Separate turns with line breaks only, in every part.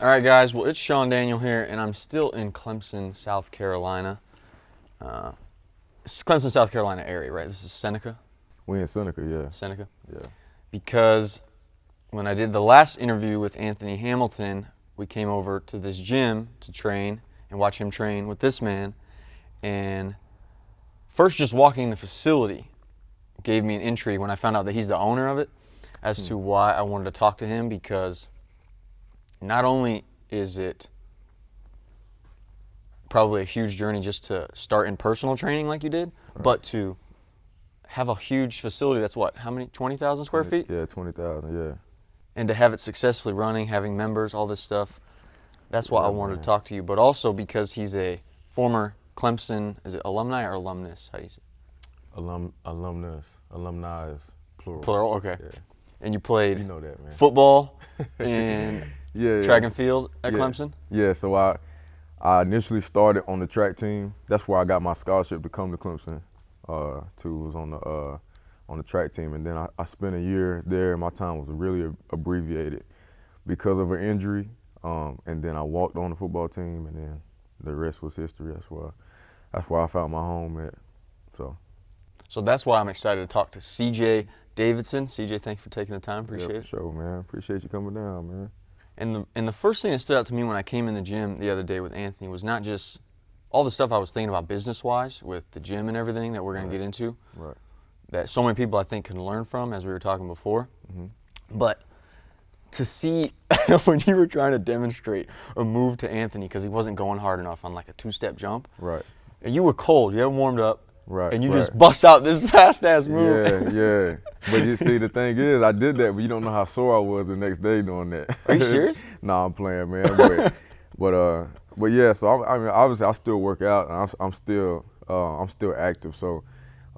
All right, guys. Well, it's Sean Daniel here, and I'm still in Clemson, South Carolina. It's Clemson, South Carolina area, right? This is Seneca.
We in Seneca, yeah.
Seneca.
Yeah.
Because when I did the last interview with Anthony Hamilton, we came over to this gym to train and watch him train with this man. And first, just walking the facility gave me an intrigue when I found out that he's the owner of it as to why I wanted to talk to him, because not only is it probably a huge journey just to start in personal training like you did, but to have a huge facility that's what, how many, 20,000 square feet?
Yeah, 20,000, yeah.
And to have it successfully running, having members, all this stuff, that's why I wanted to talk to you. But also because he's a former Clemson, is it alumni or alumnus? How do you say it?
Alumni is plural.
Plural, okay.
Yeah.
And you played
You know that, man.
football and
Yeah,
track and field at
yeah.
Clemson?
Yeah, so I initially started on the track team. That's where I got my scholarship to come to Clemson. Was on the track team, and then I spent a year there. My time was really abbreviated because of an injury, and then I walked on the football team, and then the rest was history. That's where I found my home at.
So that's why I'm excited to talk to CJ Davidson. CJ, thanks for taking the time. Appreciate it.
For sure, man. Appreciate you coming down, man.
And the first thing that stood out to me when I came in the gym the other day with Anthony was not just all the stuff I was thinking about business-wise with the gym and everything that we're going to get into,
Right.
that so many people I think can learn from, as we were talking before. But to see when you were trying to demonstrate a move to Anthony because he wasn't going hard enough on like a two-step jump,
Right.
and you were cold, you hadn't warmed up,
Right.
and you
right.
just bust out this fast-ass move.
Yeah. But you see, the thing is, I did that, but you don't know how sore I was the next day doing that.
Are you serious?
Nah, I'm playing, man. But yeah. So I mean, obviously, I still work out, and I'm still active. So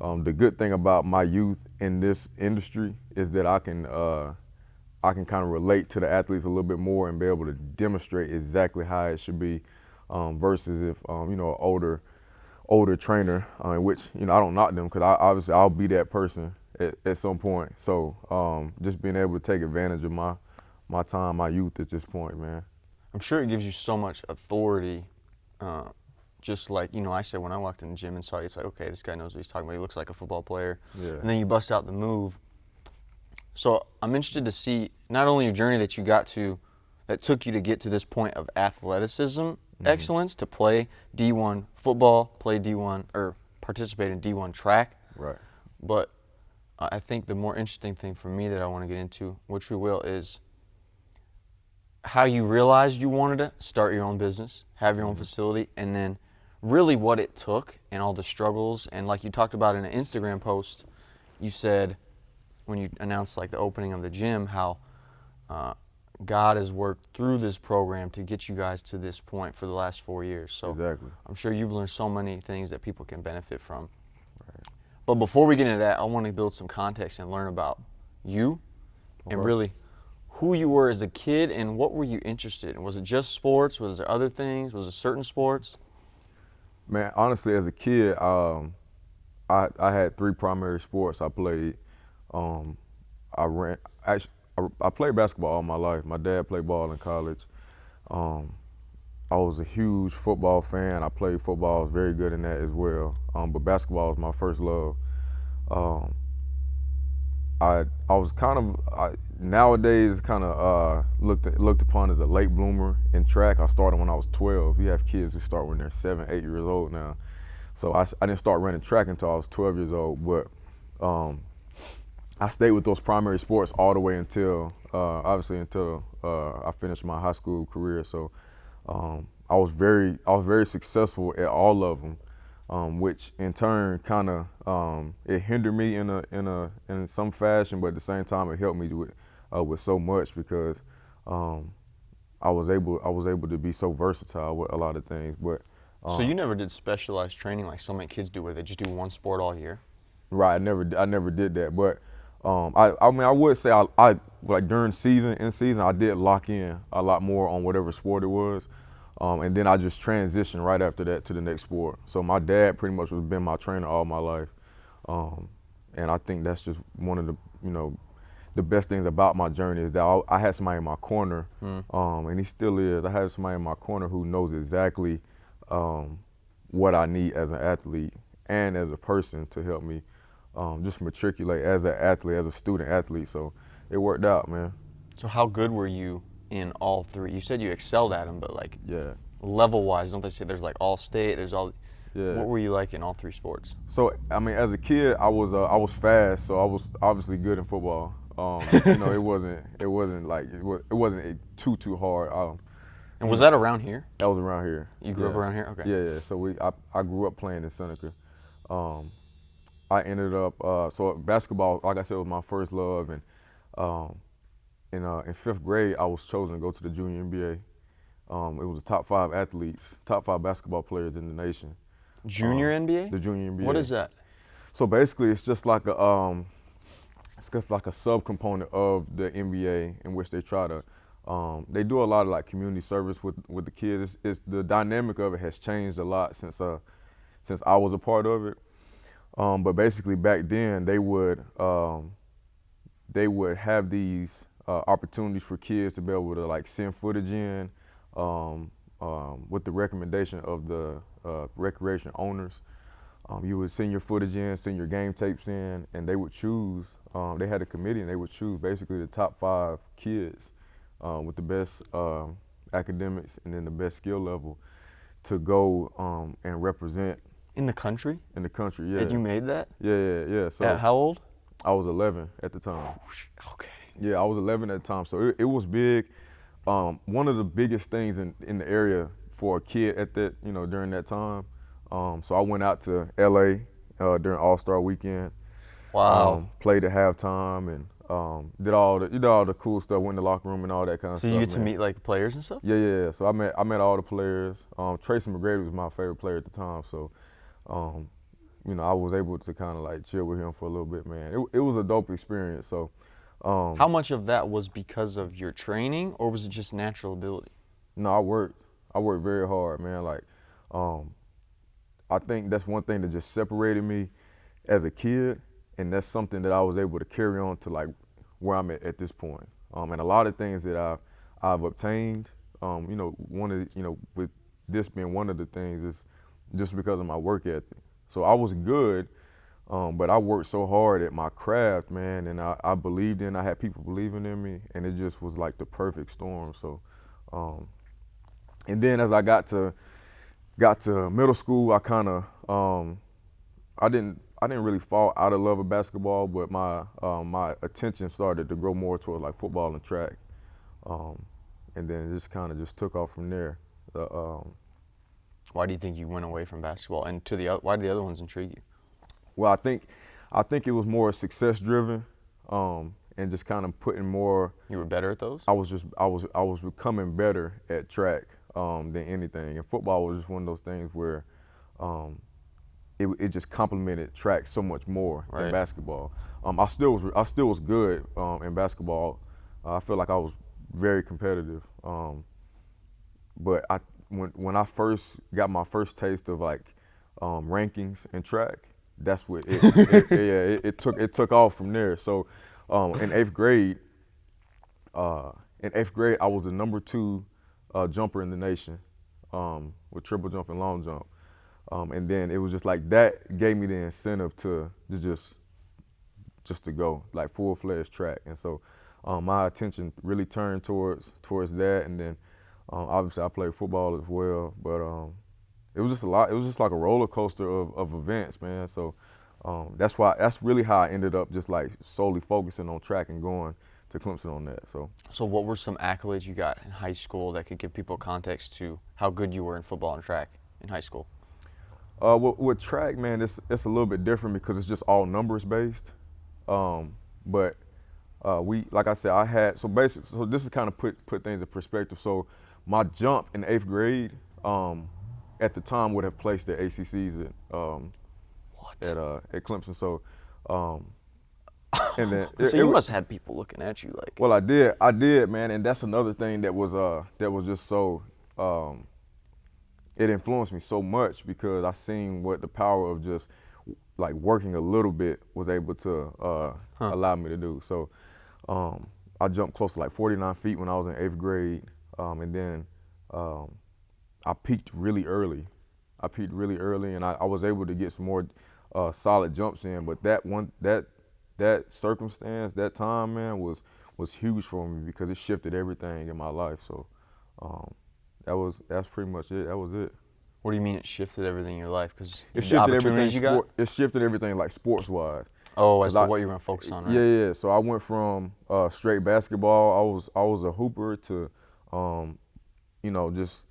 the good thing about my youth in this industry is that I can kind of relate to the athletes a little bit more and be able to demonstrate exactly how it should be, versus if an older trainer, in which I don't knock them, because obviously I'll be that person at some point. So just being able to take advantage of my time, my youth at this point, man.
I'm sure it gives you so much authority. Just like, I said when I walked in the gym and saw you, it's like, okay, this guy knows what he's talking about. He looks like a football player.
Yeah.
And then you bust out the move. So I'm interested to see not only your journey that took you to get to this point of athleticism excellence, to play D1 football, play D1, or participate in D1 track.
Right.
But I think the more interesting thing for me that I want to get into, which we will, is how you realized you wanted to start your own business, have your own facility, and then really what it took and all the struggles. And like you talked about in an Instagram post, you said when you announced like the opening of the gym, how God has worked through this program to get you guys to this point for the last 4 years. So
Exactly.
I'm sure you've learned so many things that people can benefit from. Right. But before we get into that, I want to build some context and learn about you and really who you were as a kid and what were you interested in. Was it just sports? Was there other things? Was it certain sports?
Man, honestly, as a kid, I had three primary sports I played. I played basketball all my life. My dad played ball in college. I was a huge football fan. I played football, I was very good in that as well. But basketball was my first love. I was nowadays looked upon as a late bloomer in track. I started when I was 12. You have kids who start when they're 7, 8 years old now. So I didn't start running track until I was 12 years old. But I stayed with those primary sports all the way until I finished my high school career. So I was very successful at all of them, which in turn kind of it hindered me in some fashion, but at the same time it helped me with so much, because I was able to be so versatile with a lot of things. But
so you never did specialized training like so many kids do, where they just do one sport all year?
Right, I never did that, but I mean, I would say I like during in season, I did lock in a lot more on whatever sport it was, and then I just transitioned right after that to the next sport. So my dad pretty much has been my trainer all my life, and I think that's just one of the the best things about my journey is that I had somebody in my corner, and he still is. I had somebody in my corner who knows exactly what I need as an athlete and as a person to help me just matriculate as an athlete, as a student athlete. So it worked out, man.
So how good were you in all three? You said you excelled at them, but like
Yeah.
level-wise, don't they say there's like all state, there's all.
Yeah.
What were you like in all three sports?
So I mean, as a kid, I was fast, so I was obviously good in football. It wasn't too hard.
And was that around here?
That was around here.
You grew up around here? Okay.
Yeah. So I grew up playing in Seneca. I ended up so basketball, like I said, was my first love, and in 5th grade, I was chosen to go to the junior NBA. It was the top 5 athletes, top 5 basketball players in the nation.
Junior NBA?
The junior NBA.
What is that?
So basically, it's just like a subcomponent of the NBA in which they try to. They do a lot of like community service with the kids. It's the dynamic of it has changed a lot since I was a part of it. But basically, back then they would have these opportunities for kids to be able to like send footage in with the recommendation of the recreation owners. You would send your footage in, send your game tapes in, and they would choose. They had a committee, and they would choose basically the top 5 kids with the best academics and then the best skill level to go and represent.
In the country?
In the country, yeah.
And you made that?
Yeah. So
at how old?
I was 11 at the time.
Okay.
Yeah, I was 11 at the time, so it was big. One of the biggest things in the area for a kid at that, during that time. So I went out to LA during All-Star weekend.
Wow.
Played at halftime and did all the cool stuff, went in the locker room and all that kind of stuff.
So you get to meet like players and stuff?
Yeah. So I met all the players. Tracy McGrady was my favorite player at the time, so I was able to kind of like chill with him for a little bit, man. It was a dope experience. So
how much of that was because of your training, or was it just natural ability?
No, I worked very hard, man. Like I think that's one thing that just separated me as a kid, and that's something that I was able to carry on to like where I'm at this point. And a lot of things that I've obtained, one of with this being one of the things is just because of my work ethic. So I was good, but I worked so hard at my craft, man, and I believed I had people believing in me, and it just was like the perfect storm. So, and then as I got to middle school, I kind of I didn't really fall out of love with basketball, but my attention started to grow more towards like football and track, and then it just kind of just took off from there.
Why do you think you went away from basketball, and why did the other ones intrigue you?
Well, I think it was more success driven, and just kind of putting more.
You were better at those?
I was becoming better at track than anything, and football was just one of those things where it just complemented track so much more than basketball. I still was good in basketball. I feel like I was very competitive, but when I first got my first taste of like rankings in track, that's what it took off from there. So in 8th grade, I was the number 2 jumper in the nation with triple jump and long jump. And then it was just like that gave me the incentive to just to go like full-fledged track. And so my attention really turned towards that. And then obviously I played football as well, but it was just a lot. It was just like a roller coaster of events, man. So that's really how I ended up just like solely focusing on track and going to Clemson on that. So
what were some accolades you got in high school that could give people context to how good you were in football and track in high school?
With track, man, it's a little bit different because it's just all numbers based. But like I said, so this is kind of put things in perspective. So my jump in 8th grade at the time would have placed at ACCs at Clemson. So and then
so you must have had people looking at you like.
Well, I did, man, and that's another thing that was just so. It influenced me so much because I seen what the power of just like working a little bit was able to allow me to do. So I jumped close to like 49 feet when I was in 8th grade, and then I peaked really early. And I was able to get some more solid jumps in. But that circumstance, that time, man, was huge for me because it shifted everything in my life. So that's pretty much it. That was it.
What do you mean it shifted everything in your life? Because
It
the
shifted
opportunities you got?
It shifted everything like sports wise.
Oh, as to what you're going to focus on, right?
Yeah. So I went from straight basketball. I was a hooper to, just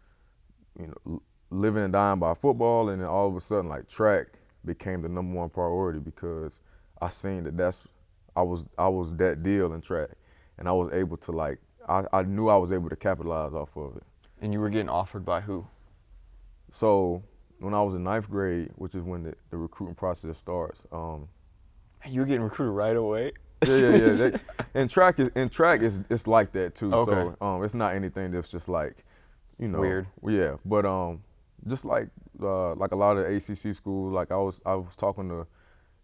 living and dying by football, and then all of a sudden like track became the #1 priority because I seen that I was that deal in track, and I was able to I knew I was able to capitalize off of it.
And you were getting offered by who?
So when I was in 9th grade, which is when the recruiting process starts.
You were getting recruited right away?
Yeah. And track is it's like that too.
Okay.
So it's not anything that's just like,
weird.
Yeah, but just like a lot of ACC schools, like I was talking to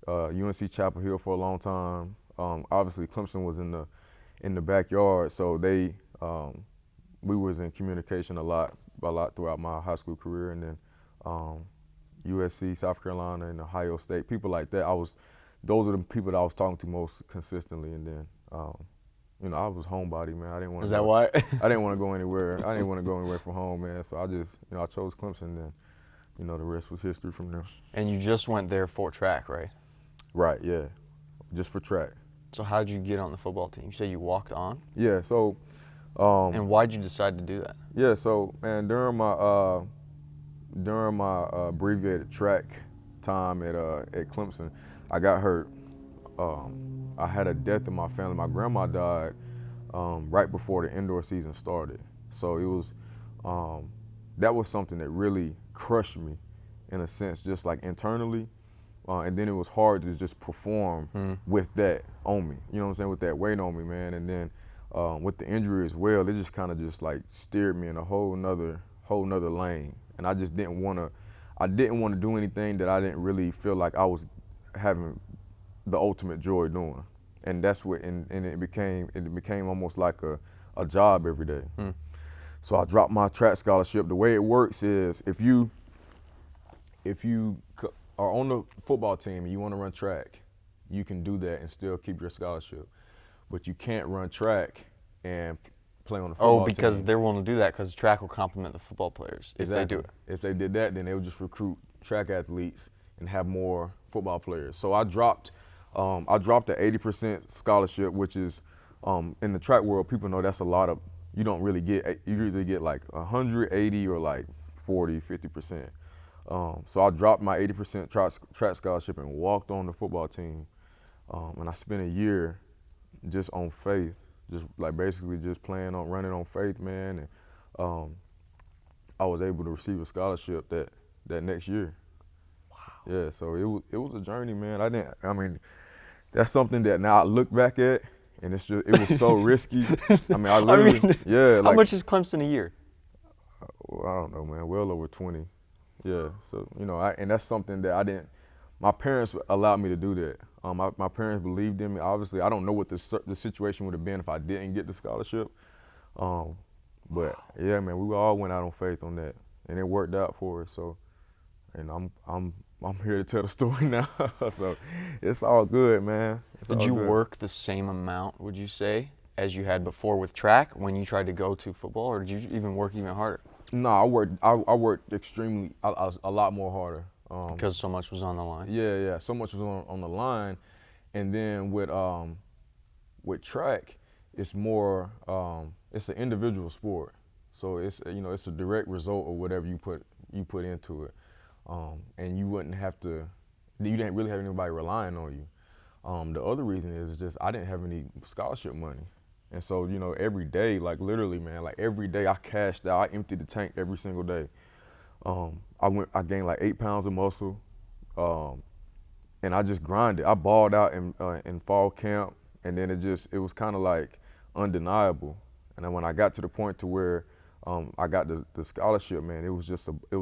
UNC Chapel Hill for a long time. Obviously Clemson was in the backyard, so we was in communication a lot throughout my high school career, and then USC, South Carolina, and Ohio State, people like that. Those are the people that I was talking to most consistently, and then I was homebody, man. I didn't want to.
Is that why?
I didn't want to go anywhere. I didn't want to go anywhere from home, man. So I just I chose Clemson, and then the rest was history from there.
And you just went there for track, right?
Right, yeah, just for track.
So how did you get on the football team? You say you walked on?
Yeah, so.
And why did you decide to do that?
Yeah, so man, during my abbreviated track time at Clemson, I got hurt. I had a death in my family. My grandma died right before the indoor season started. So it was that was something that really crushed me, in a sense, just like internally. And then it was hard to just perform with that on me. You know what I'm saying? With that weight on me, man. And then with the injury as well, it just kind of just like steered me in a whole nother lane. And I just didn't want to do anything that I didn't really feel like I was having the ultimate joy doing. And that's what, and it became almost like a job every day. So I dropped my track scholarship. The way it works is if you are on the football team and you want to run track, you can do that and still keep your scholarship. But you can't run track and play on the football team.
Oh, because they're willing to do that because track will complement the football players if they do it.
If they did that, then they would just recruit track athletes and have more football players. So I dropped the 80% scholarship, which is in the track world, people know that's a lot of. You don't really get. You either get like 180 or like 40, 50%. So I dropped my 80% track scholarship and walked on the football team, and I spent a year just on faith, just like basically just running on faith, man. And I was able to receive a scholarship that next year.
Wow.
Yeah, so it was a journey, man. I mean, that's something that now I look back at, and it was so risky. I mean, yeah.
How much is Clemson a year?
I don't know, man. Well over 20. Yeah. So and that's something that I didn't. My parents allowed me to do that. My parents believed in me. Obviously, I don't know what the situation would have been if I didn't get the scholarship. But yeah, man, we all went out on faith on that, and it worked out for us. So, and I'm here to tell the story now. So it's all good, man.
Did you work the same amount, would you say, as you had before with track when you tried to go to football, or did you even work even harder?
No, I worked extremely a lot more harder.
Because so much was on the line.
Yeah. So much was on the line, and then with track, it's more it's an individual sport. So it's it's a direct result of whatever you put into it, and you didn't really have anybody relying on you. The other reason is just I didn't have any scholarship money, and so every day, like literally, man, like every day I cashed out, I emptied the tank every single day. I gained like 8 pounds of muscle, and I just grinded. I balled out in fall camp, and then it was kind of like undeniable. And then when I got to the point to where I got the scholarship, man, it was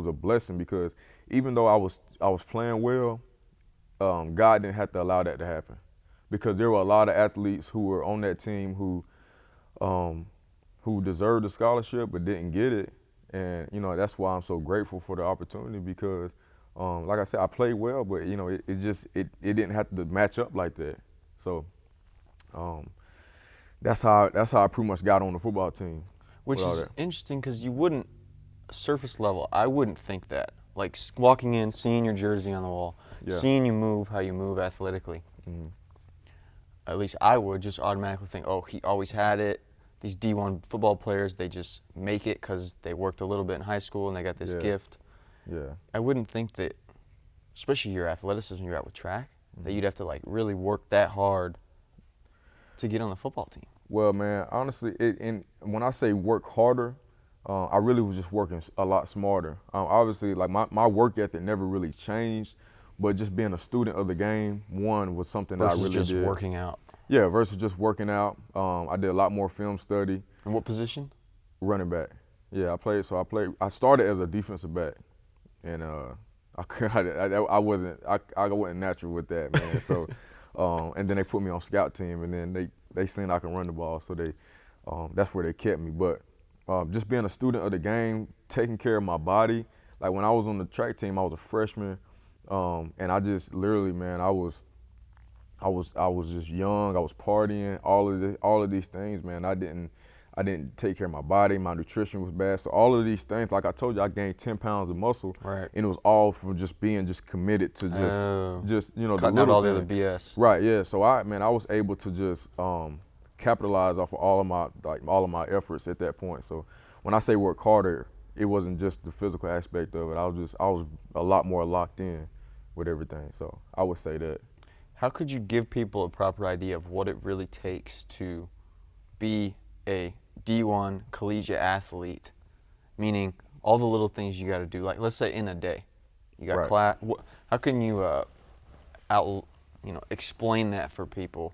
a blessing, because even though I was playing well, God didn't have to allow that to happen, because there were a lot of athletes who were on that team who deserved the scholarship but didn't get it. And, you know, that's why I'm so grateful for the opportunity because, like I said, I played well, but, you know, it didn't have to match up like that. So that's how I pretty much got on the football team.
Which is interesting because you wouldn't, surface level, I wouldn't think that. Like walking in, seeing your jersey on the wall, seeing you move how you move athletically.
Mm-hmm.
At least I would just automatically think, oh, he always had it. These D1 football players, they just make it because they worked a little bit in high school and they got this gift.
Yeah.
I wouldn't think that, especially your athleticism you're at with track, that you'd have to like really work that hard to get on the football team.
Well, man, honestly, and when I say work harder, I really was just working a lot smarter. Obviously, like my work ethic never really changed, but just being a student of the game, one, was something that I really did.
Versus just working out.
Yeah, versus just working out. I did a lot more film study.
And what position?
Running back. Yeah, I started as a defensive back, and I wasn't natural with that, man. So, and then they put me on scout team, and then they seen I can run the ball, so that's where they kept me. But just being a student of the game, taking care of my body. Like when I was on the track team, I was a freshman, and I just literally, man, I was just young. I was partying, all of these things, man. I didn't take care of my body. My nutrition was bad. So all of these things, like I told you, I gained 10 pounds of muscle,
right? And
it was all from just being committed to just you know,
cutting out all the other BS.
Right. Yeah. So I was able to just capitalize off of all of my efforts at that point. So when I say work harder, it wasn't just the physical aspect of it. I was a lot more locked in with everything. So I would say that.
How could you give people a proper idea of what it really takes to be a D1 collegiate athlete, meaning all the little things you got to do? Like, let's say in a day, you got class. How can you explain that for people,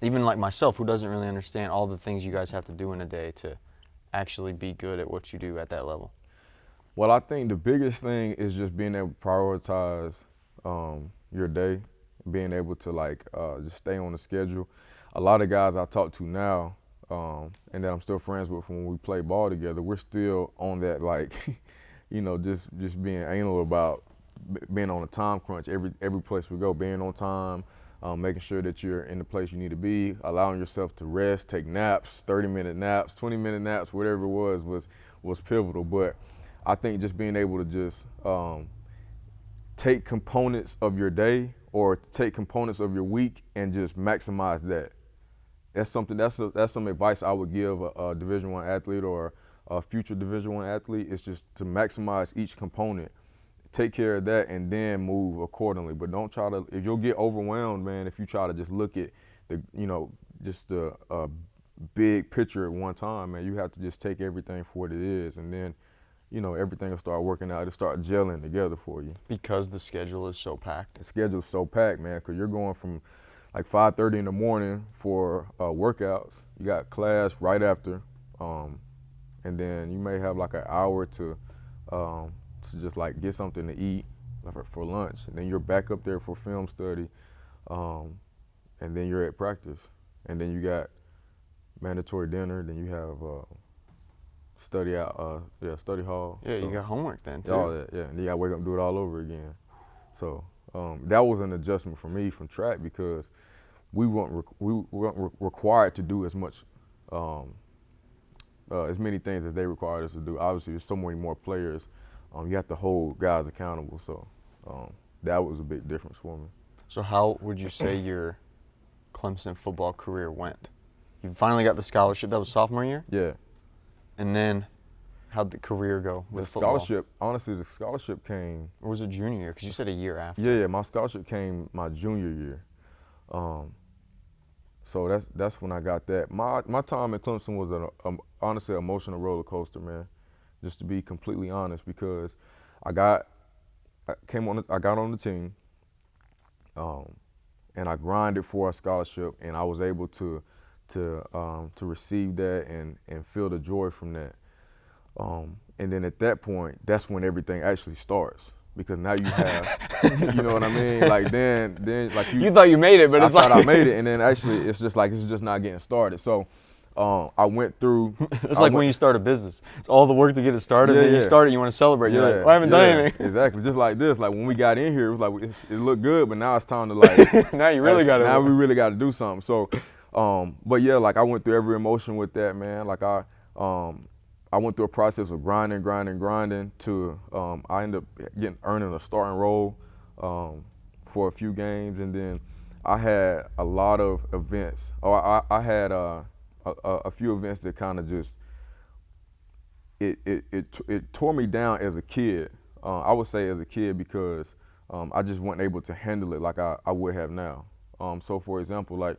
even like myself, who doesn't really understand all the things you guys have to do in a day to actually be good at what you do at that level?
Well, I think the biggest thing is just being able to prioritize your day. Being able to just stay on the schedule. A lot of guys I talk to now, and that I'm still friends with from when we play ball together, we're still on that just being anal about being on a time crunch every place we go, being on time, making sure that you're in the place you need to be, allowing yourself to rest, take naps, 30-minute naps, 20-minute naps, whatever it was pivotal. But I think just being able to just take components of your day or take components of your week and just maximize that. That's some advice I would give a Division I athlete or a future Division I athlete. It's just to maximize each component, take care of that, and then move accordingly. But don't try to. If you'll get overwhelmed, man, if you try to just look at the big picture at one time, man, you have to just take everything for what it is, and then everything will start working out. It'll start gelling together for you.
Because the schedule is so packed.
The schedule is so packed, man, because you're going from like 5:30 in the morning for workouts. You got class right after, and then you may have like an hour to just like get something to eat for lunch, and then you're back up there for film study, and then you're at practice, and then you got mandatory dinner. Then you have study hall.
Yeah, so you got homework then too.
All that, yeah, and you got to wake up and do it all over again. So that was an adjustment for me from track because we weren't required to do as much, as many things as they required us to do. Obviously, there's so many more players. You have to hold guys accountable. So that was a big difference for me.
So how would you say your Clemson football career went? You finally got the scholarship. That was sophomore year?
Yeah. And
then how'd the career go with
the
football?
Scholarship, honestly, the scholarship came.
Or was it junior year? Because you said a year after.
Yeah, my scholarship came my junior year. So that's when I got that. My time at Clemson was honestly an emotional roller coaster, man. Just to be completely honest, because I got on the team, and I grinded for a scholarship, and I was able to receive that and feel the joy from that. And then at that point, that's when everything actually starts, because now you have, you know what I mean? Like then like
You thought you made it, but
I
it's
thought
like
I made it, and then actually it's just not getting started. So I went through.
it's like when you start a business. It's all the work to get it started,
Yeah,
and then you
yeah.
start it, you want to celebrate. You're like, well, I haven't done anything.
Exactly. Just like this. Like when we got in here, it was like it looked good, but now it's time to like.
Now you really got
Now
to.
we really got to do something. So, but yeah, like I went through every emotion with that, man. Like I went through a process of grinding to I ended up earning a starting role for a few games, and then I had a lot of events. I had a few events that kind of just it tore me down as a kid. I would say as a kid because I just wasn't able to handle it like I would have now. So for example, like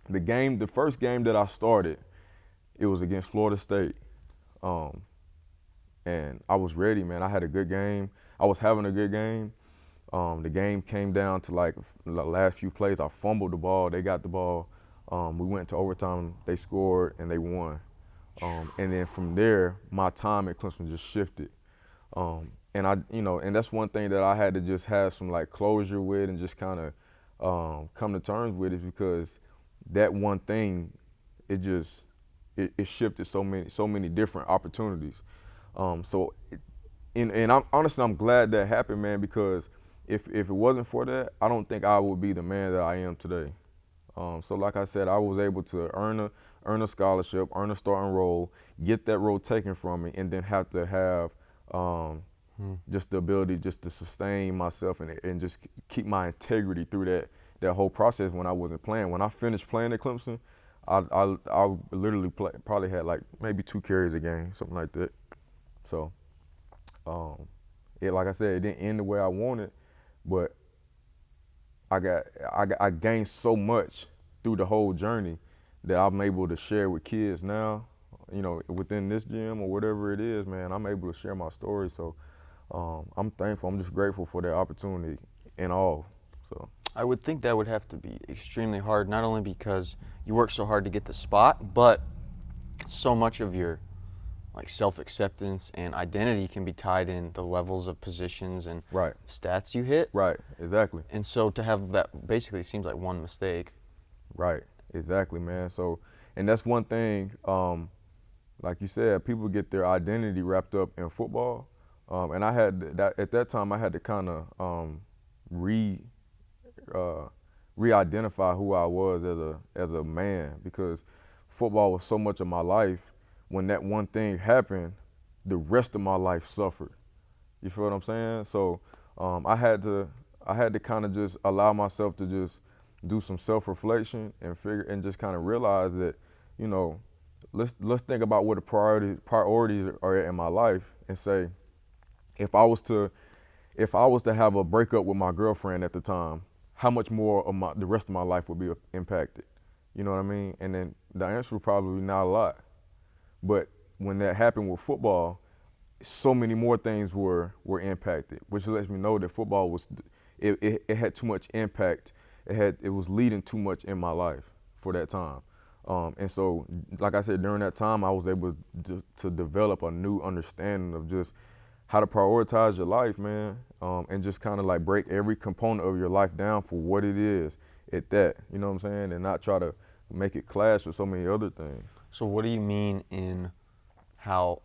the first game that I started, it was against Florida State, and I was ready, man. I had a good game. I was having a good game. The game came down to like the last few plays. I fumbled the ball. They got the ball. We went to overtime. They scored and they won. And then from there, my time at Clemson just shifted. And and that's one thing that I had to just have some like closure with and just kind of come to terms with, is because that one thing, it shifted so many different opportunities. And I'm honestly, I'm glad that happened, man, because if it wasn't for that, I don't think I would be the man that I am today. So like I said, I was able to earn a scholarship, earn a starting role, get that role taken from me, and then have to have just the ability just to sustain myself and just keep my integrity through that whole process when I wasn't playing. When I finished playing at Clemson, I literally probably had like maybe 2 carries a game, something like that. So like I said, it didn't end the way I wanted, but I gained so much through the whole journey that I'm able to share with kids now, within this gym or whatever it is, man. I'm able to share my story. So I'm thankful. I'm just grateful for that opportunity and all. So
I would think that would have to be extremely hard, not only because you work so hard to get the spot, but so much of your like self-acceptance and identity can be tied in the levels of positions and
right.
stats you hit.
Right, exactly.
And so to have that basically seems like one mistake.
Right, exactly, man. So, and that's one thing, like you said, people get their identity wrapped up in football. And I had that at that time. I had to kind of re-identify who I was as a man, because football was so much of my life. When that one thing happened, the rest of my life suffered. You feel what I'm saying? So I had to kind of just allow myself to just do some self-reflection and just kind of realize that, let's think about what the priorities are in my life, and say, if I was to have a breakup with my girlfriend at the time, how much more of the rest of my life would be impacted? You know what I mean? And then the answer would probably be not a lot. But when that happened with football, so many more things were impacted, which lets me know that football was it had too much impact. It was leading too much in my life for that time. And so, like I said, during that time, I was able to develop a new understanding of just how to prioritize your life, man, and just kind of like break every component of your life down for what it is at that, you know what I'm saying, and not try to make it clash with so many other things.
So what do you mean in how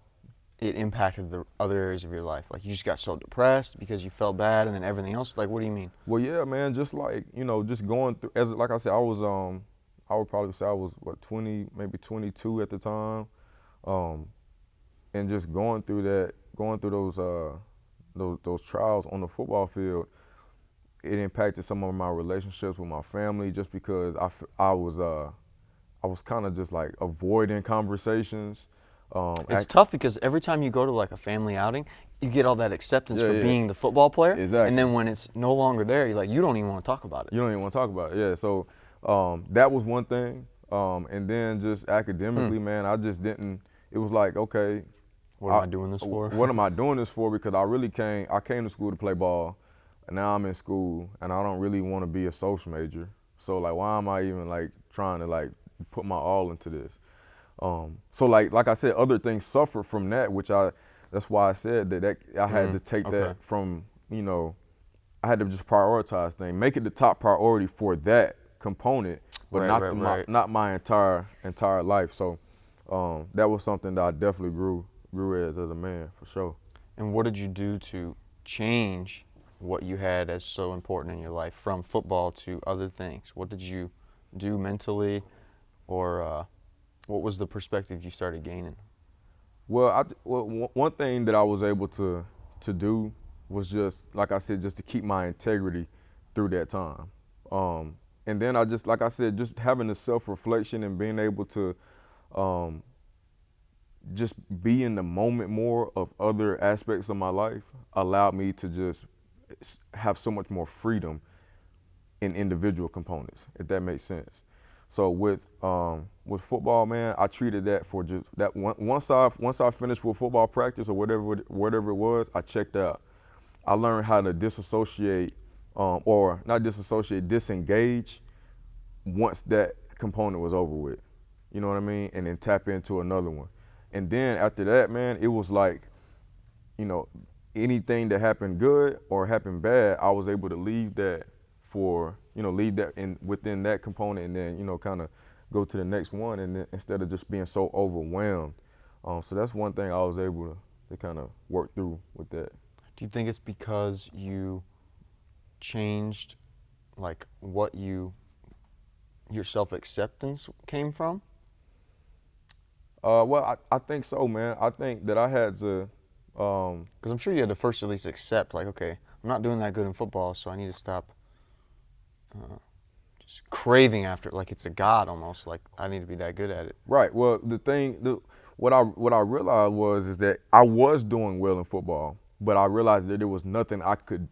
it impacted the other areas of your life? Like you just got so depressed because you felt bad, and then everything else? Like, what do you mean?
Well, yeah, man, just like, just going through, like I said, I would probably say I was, 20, maybe 22 at the time, and just going through those trials on the football field, it impacted some of my relationships with my family, just because I was kind of just like avoiding conversations.
It's tough because every time you go to like a family outing, you get all that acceptance for being the football player.
Exactly.
And then when it's no longer there, you're like, you don't even want to talk about it.
You don't even want to talk about it, yeah. So that was one thing. And then just academically, man, I just didn't, it was like, okay.
What am I doing this for?
What am I doing this for? Because I came to school to play ball, and now I'm in school, and I don't really want to be a social major. So like, why am I even like trying to like put my all into this? So like I said, other things suffered from that, which I that's why I said that I had to take
okay.
that from, I had to just prioritize things, make it the top priority for that component, but
Right.
not my entire life. So that was something that I definitely grew as a man, for sure.
And what did you do to change what you had as so important in your life from football to other things? What did you do mentally, or what was the perspective you started gaining?
Well, one thing that I was able to do was just, like I said, just to keep my integrity through that time. And then like I said, just having the self-reflection and being able to just be in the moment more of other aspects of my life allowed me to just have so much more freedom in individual components, if that makes sense. So with football, man, I treated that for just that once I finished with football practice or whatever it was, I checked out. I learned how to disassociate, or not disassociate, disengage once that component was over with. You know what I mean? And then tap into another one. And then after that, man, it was like, anything that happened good or happened bad, I was able to leave that within that component, and then, kind of go to the next one, and then, instead of just being so overwhelmed. So that's one thing I was able to kind of work through with that.
Do you think it's because you changed, like, what your self-acceptance came from?
Well, I think so, man. I think that I had to.
Because I'm sure you had to first at least accept, like, okay, I'm not doing that good in football, so I need to stop just craving after it, like it's a god almost, like I need to be that good at it.
Right. Well, what I realized is that I was doing well in football, but I realized that there was nothing I could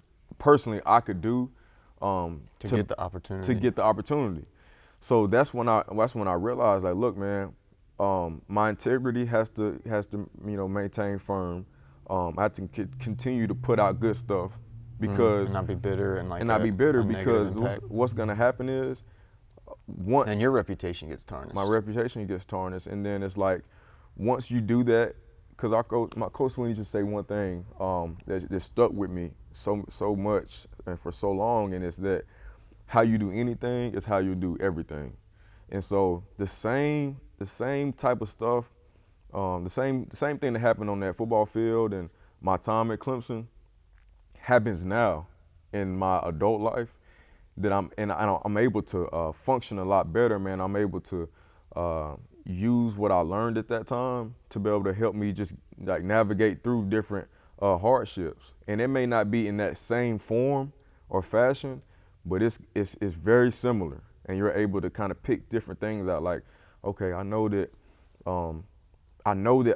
do
To get the opportunity.
To get the opportunity. So that's when I realized, like, look, man, my integrity has to maintain firm. I have to continue to put out good stuff, because
and not be bitter
because what's gonna happen is, once
and your reputation gets tarnished.
my reputation gets tarnished, and then it's like, once you do that, because my coach Sweeney used to say one thing that stuck with me so much and for so long, and it's that how you do anything is how you do everything. And so the same type of stuff, the same thing that happened on that football field and my time at Clemson happens now in my adult life, that I'm able to function a lot better, man. I'm able to use what I learned at that time to be able to help me just like navigate through different hardships. And it may not be in that same form or fashion, but it's very similar. And you're able to kind of pick different things out. Like, okay, I know that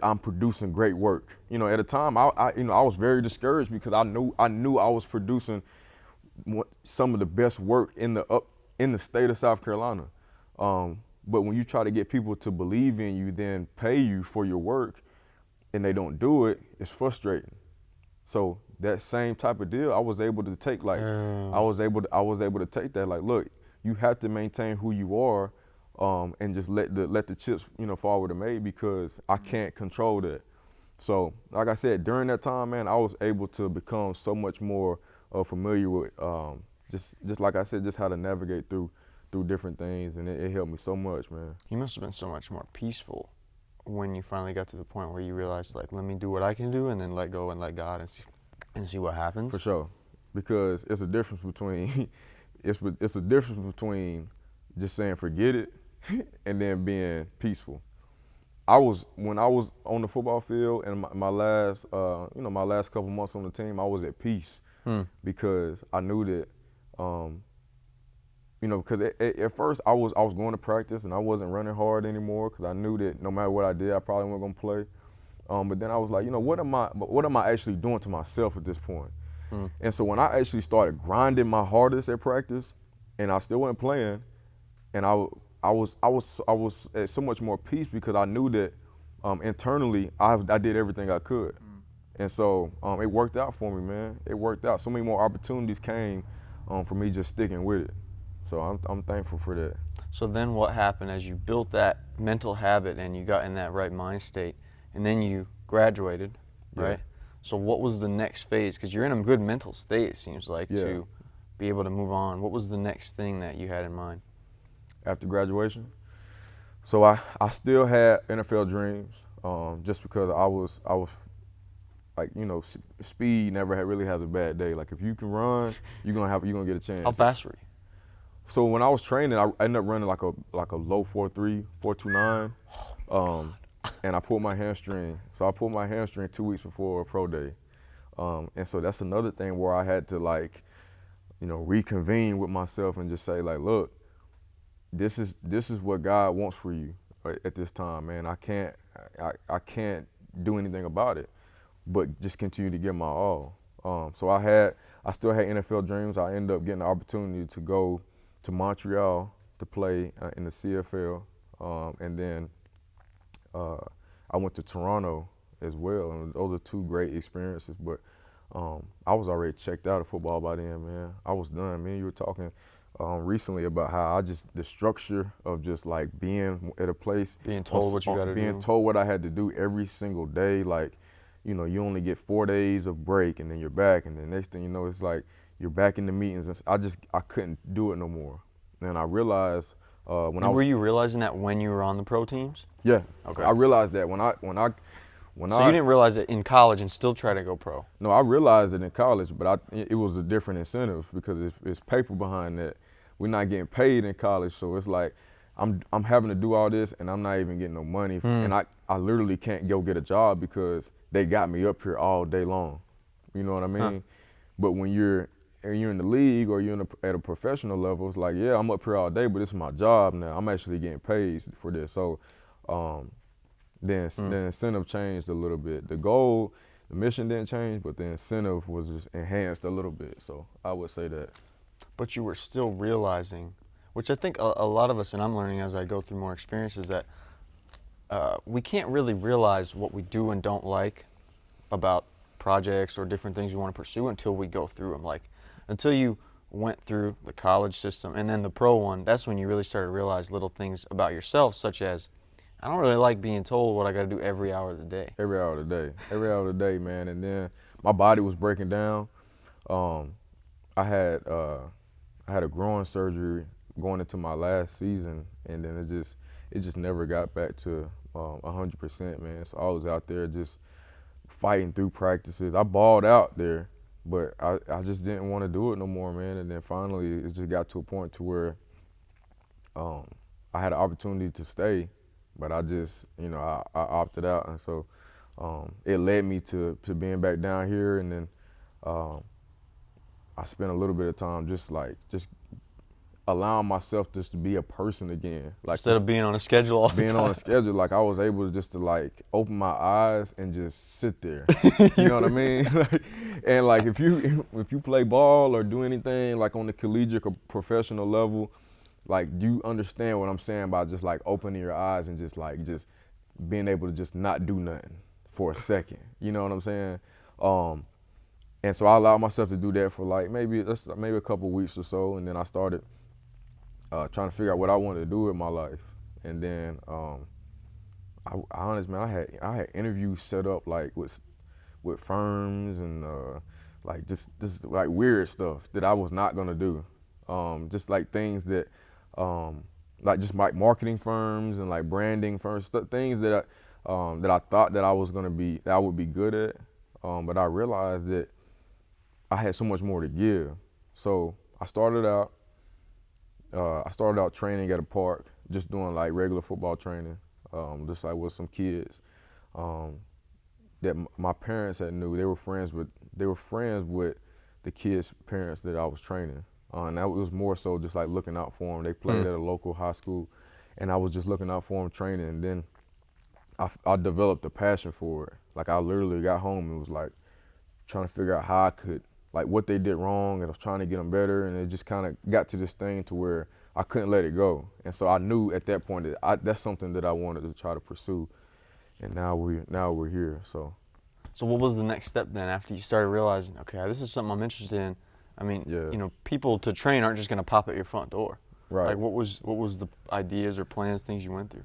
I'm producing great work. At a time, I was very discouraged, because I knew I was producing some of the best work in the state of South Carolina. But when you try to get people to believe in you, then pay you for your work, and they don't do it, it's frustrating. So that same type of deal, I was able to take. Like, I was able to take that. Like, look, you have to maintain who you are, and just let the chips, fall where they may, because I can't control that. So, like I said, during that time, man, I was able to become so much more familiar with, just like I said, just how to navigate through different things, and it helped me so much, man.
You must have been so much more peaceful when you finally got to the point where you realized, like, let me do what I can do, and then let go and let God and see what happens.
For sure, because it's a difference between it's a difference between just saying forget it and then being peaceful. When I was on the football field, and my last couple months on the team, I was at peace, because I knew that, because at first I was going to practice and I wasn't running hard anymore, because I knew that no matter what I did, I probably wasn't gonna play. But then I was like, what am I actually doing to myself at this point? And so when I actually started grinding my hardest at practice, and I still wasn't playing, and I was at so much more peace, because I knew that internally I did everything I could. And so it worked out for me, man. It worked out. So many more opportunities came for me just sticking with it. So I'm thankful for that.
So then what happened as you built that mental habit and you got in that right mind state, and then you graduated? right? So what was the next phase? Because you're in a good mental state, it seems like, to be able to move on. What was the next thing that you had in mind?
After graduation? So I still had NFL dreams, just because I was like, speed never really has a bad day. Like if you can run, you're gonna get a chance.
How fast were you?
So when I was training, I ended up running like a low 4.3, 4.29, and I pulled my hamstring. So I pulled my hamstring 2 weeks before a pro day, and so that's another thing where I had to reconvene with myself and just say like, look, this is what God wants for you at this time, man. I can't do anything about it, but just continue to give my all. So I still had NFL dreams. I ended up getting the opportunity to go to Montreal to play in the CFL, and then I went to Toronto as well, and those are two great experiences. But I was already checked out of football by then, man. I was done. Me and you were talking recently about how the structure of just like being at a place,
being told what you got to do,
being told what I had to do every single day, like, you only get 4 days of break and then you're back, and then next thing you know, it's like you're back in the meetings. And I couldn't do it no more. And I realized
were you realizing that when you were on the pro teams?
Yeah.
Okay.
I realized that when I
So you didn't realize it in college and still try to go pro?
No, I realized it in college, but it was a different incentive because it's paper behind that. We're not getting paid in college, so it's like I'm having to do all this and I'm not even getting no money, and I literally can't go get a job because they got me up here all day long. You know what I mean?
Huh.
But when you're in the league or you're at a professional level, it's like, yeah, I'm up here all day, but it's my job now. I'm actually getting paid for this. So the incentive changed a little bit. The goal, the mission didn't change, but the incentive was just enhanced a little bit. So I would say that.
But you were still realizing, which I think a lot of us, and I'm learning as I go through more experiences, that we can't really realize what we do and don't like about projects or different things we want to pursue until we go through them. Like, until you went through the college system and then the pro one, that's when you really started to realize little things about yourself, such as, I don't really like being told what I got to do every hour of the day.
Every hour of the day. Every hour of the day, man. And then my body was breaking down. I had a groin surgery going into my last season, and then it just never got back to 100%, man. So I was out there just fighting through practices. I balled out there, but I just didn't want to do it no more, man. And then finally, it just got to a point to where I had an opportunity to stay, but I just, I opted out. And so it led me to being back down here, and then I spent a little bit of time just allowing myself just to be a person again. Like,
instead of being on a schedule all the time.
Being on a schedule, like I was able to just to like open my eyes and just sit there. You know what I mean? And like if you play ball or do anything like on the collegiate or professional level, like, do you understand what I'm saying by just like opening your eyes and just being able to just not do nothing for a second? You know what I'm saying? And so I allowed myself to do that for like maybe a couple of weeks or so, and then I started trying to figure out what I wanted to do with my life. And then I honest, man, I had interviews set up like with firms and like just like weird stuff that I was not gonna do. Just like things that like just like marketing firms and like branding firms, things that I thought that I would be good at. But I realized that I had so much more to give. So I started out training at a park, just doing like regular football training, just like with some kids that my parents had knew. They were friends with the kids' parents that I was training. And that was more so just like looking out for them. They played at a local high school, and I was just looking out for them training. And then I developed a passion for it. Like, I literally got home and was like trying to figure out how I could, like, what they did wrong, and I was trying to get them better. And it just kind of got to this thing to where I couldn't let it go. And so I knew at that point that that's something that I wanted to try to pursue. And now we're here. So
what was the next step then after you started realizing, okay, this is something I'm interested in? I mean, people to train aren't just going to pop at your front door.
Right.
Like, what was the ideas or plans, things you went through?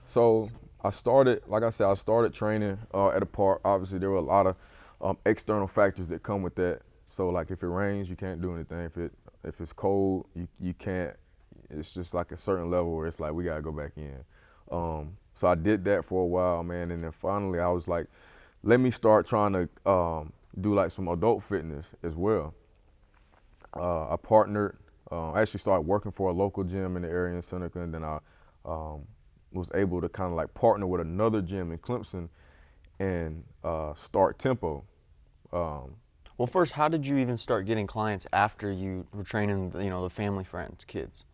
So I started, like I said, I started training at a park. Obviously, there were a lot of external factors that come with that. So, like, if it rains, you can't do anything. If it's cold, you can't. It's just like a certain level where it's like we gotta go back in. So I did that for a while, man, and then finally I was like, let me start trying to do like some adult fitness as well. I partnered. I actually started working for a local gym in the area in Seneca, and then I was able to kind of like partner with another gym in Clemson and start Tempo.
Well, first, how did you even start getting clients after you were training, the family friends, kids?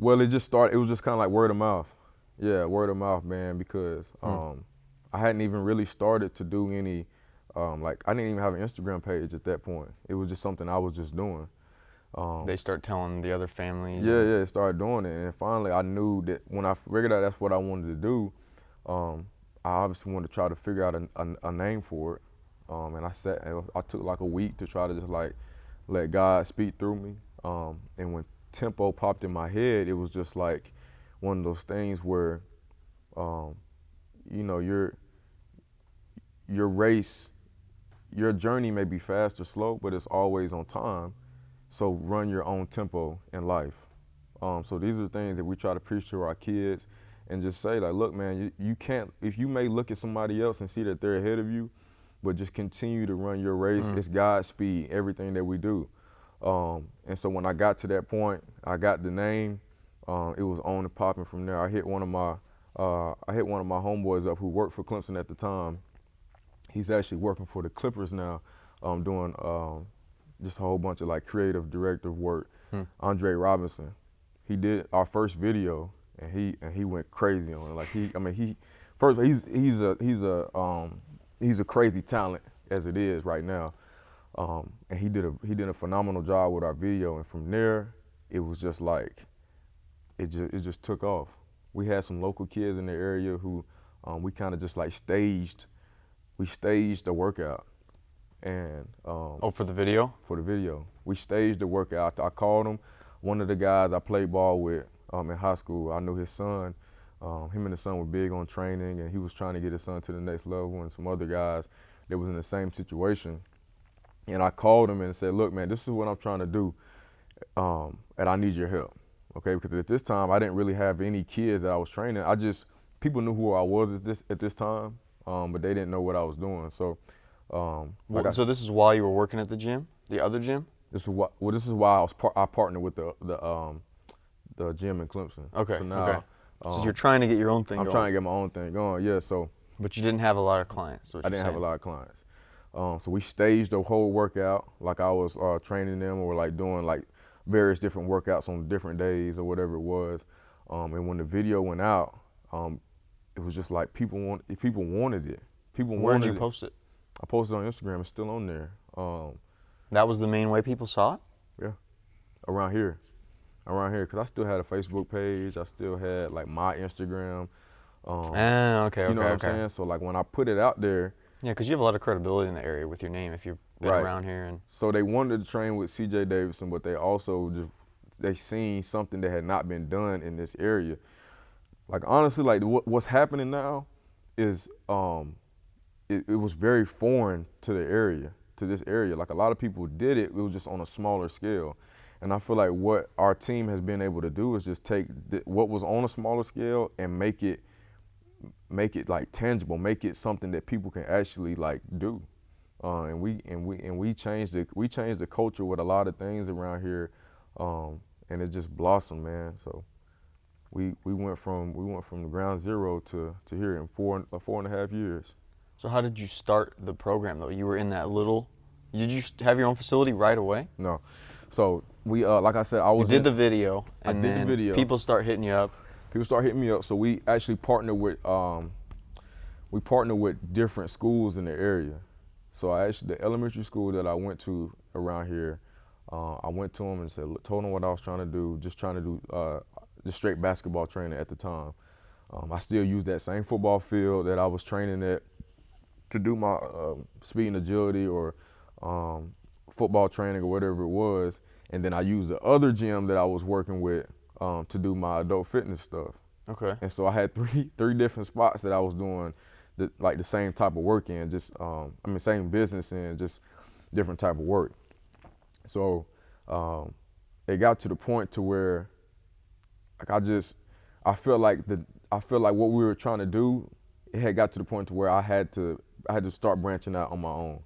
Well, it just started. It was just kind of like word of mouth. Yeah, word of mouth, man. Because I hadn't even really started to do any. Like I didn't even have an Instagram page at that point. It was just something I was just doing.
They start telling the other families.
Yeah, started doing it, and finally I knew that when I figured out that's what I wanted to do, I obviously wanted to try to figure out a name for it. And I took like a week to try to just like let God speak through me. And when Tempo popped in my head, it was just like one of those things where, your race, your journey may be fast or slow, but it's always on time. So run your own tempo in life. So these are the things that we try to preach to our kids and just say like, look, man, you can't, if you may look at somebody else and see that they're ahead of you, but just continue to run your race. It's Godspeed, everything that we do. And so when I got to that point, I got the name, it was on and popping from there. I hit one of my homeboys up who worked for Clemson at the time. He's actually working for the Clippers now, doing just a whole bunch of like creative director work. Andre Robinson, he did our first video, and he went crazy on it. Like he's a crazy talent as it is right now, and he did a phenomenal job with our video. And from there, it was just like it just took off. We had some local kids in the area who we kind of just like staged a workout. And
for the video?
For the video. We staged the workout. I called him. One of the guys I played ball with in high school, I knew his son. Him and his son were big on training, and he was trying to get his son to the next level, and some other guys that was in the same situation. And I called him and said, look, man, this is what I'm trying to do, and I need your help, okay? Because at this time, I didn't really have any kids that I was training. People knew who I was at this time, but they didn't know what I was doing. So
so this is while you were working at the gym, the other gym?
This is why I partnered with the gym in Clemson.
Okay.
So now,
okay. So you're trying to get your own thing going.
I'm trying to get my own thing going. Yeah. So.
But you didn't have a lot of clients.
I didn't have a lot of clients. So we staged the whole workout like I was training them, or like doing like various different workouts on different days or whatever it was. And when the video went out, it was just like people wanted it.
Where did you post it?
I posted on Instagram. It's still on there.
That was the main way people saw it?
Yeah, around here, because I still had a Facebook page. I still had like my Instagram.
Okay.
You know what I'm saying? So like when I put it out there.
Yeah, because you have a lot of credibility in the area with your name if you've been around here. And
so they wanted to train with CJ Davidson, but they also they seen something that had not been done in this area. Like honestly, like what's happening now is it was very foreign to this area. Like a lot of people did it, it was just on a smaller scale. And I feel like what our team has been able to do is just take what was on a smaller scale and make it like tangible, make it something that people can actually like do. And we changed the culture with a lot of things around here, and it just blossomed, man. So we went from the ground zero to here in 4.5 years.
So how did you start the program though? You were in that did you have your own facility right away?
No. So we, like I said,
You did the video, and
I did the video.
People start hitting you up.
People start hitting me up. So we actually partnered with different schools in the area. So the elementary school that I went to around here, I went to them and told them what I was trying to do, just straight basketball training at the time. I still use that same football field that I was training at to do my speed and agility or football training or whatever it was. And then I used the other gym that I was working with to do my adult fitness stuff.
Okay.
And so I had three different spots that I was doing the same type of work in, same business and just different type of work. So it got to the point to where like I feel like what we were trying to do, it had got to the point to where I had to start branching out on my own,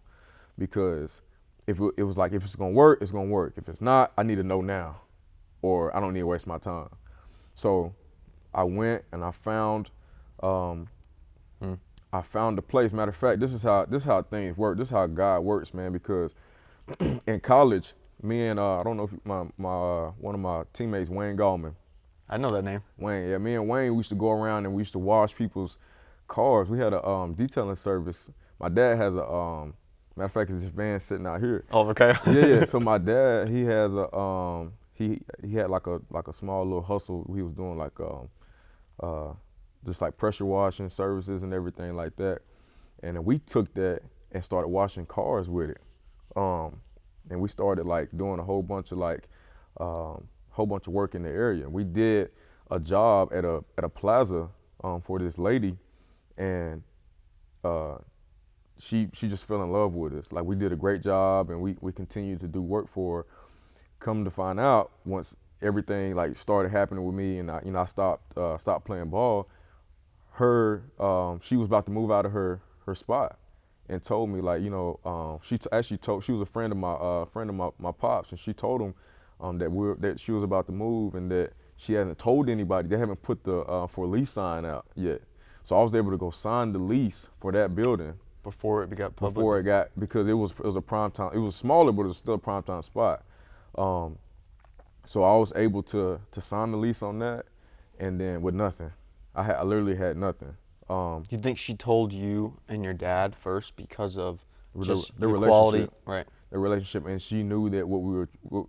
because if it was like, if it's gonna work, it's gonna work. If it's not, I need to know now, or I don't need to waste my time. So I went and I found a place. Matter of fact, this is how things work. This is how God works, man. Because in college, me and I don't know if my one of my teammates, Wayne Gallman.
I know that name.
Wayne, yeah, me and Wayne, we used to go around and we used to wash people's cars. We had a detailing service. My dad has matter of fact, his van sitting out here.
Oh, okay.
Yeah. So my dad, he has he had like a small little hustle. He was doing like just like pressure washing services and everything like that. And then we took that and started washing cars with it. And we started like doing a whole bunch of work in the area. We did a job at a plaza for this lady, and she just fell in love with us. Like, we did a great job, and we continued to do work for her. Come to find out, once everything like started happening with me, and I stopped playing ball, she was about to move out of her spot, and told me, like, she was a friend of my pops, and she told him that she was about to move, and that she hadn't told anybody. They haven't put the for lease sign out yet. So I was able to go sign the lease for that building
Before it got public?
Because it was a prime time. It was smaller, but it was still a prime time spot. So I was able to sign the lease on that, and then with nothing. I literally had nothing.
You think she told you and your dad first because of just
the
quality,
relationship,
right?
The relationship, and she knew that what we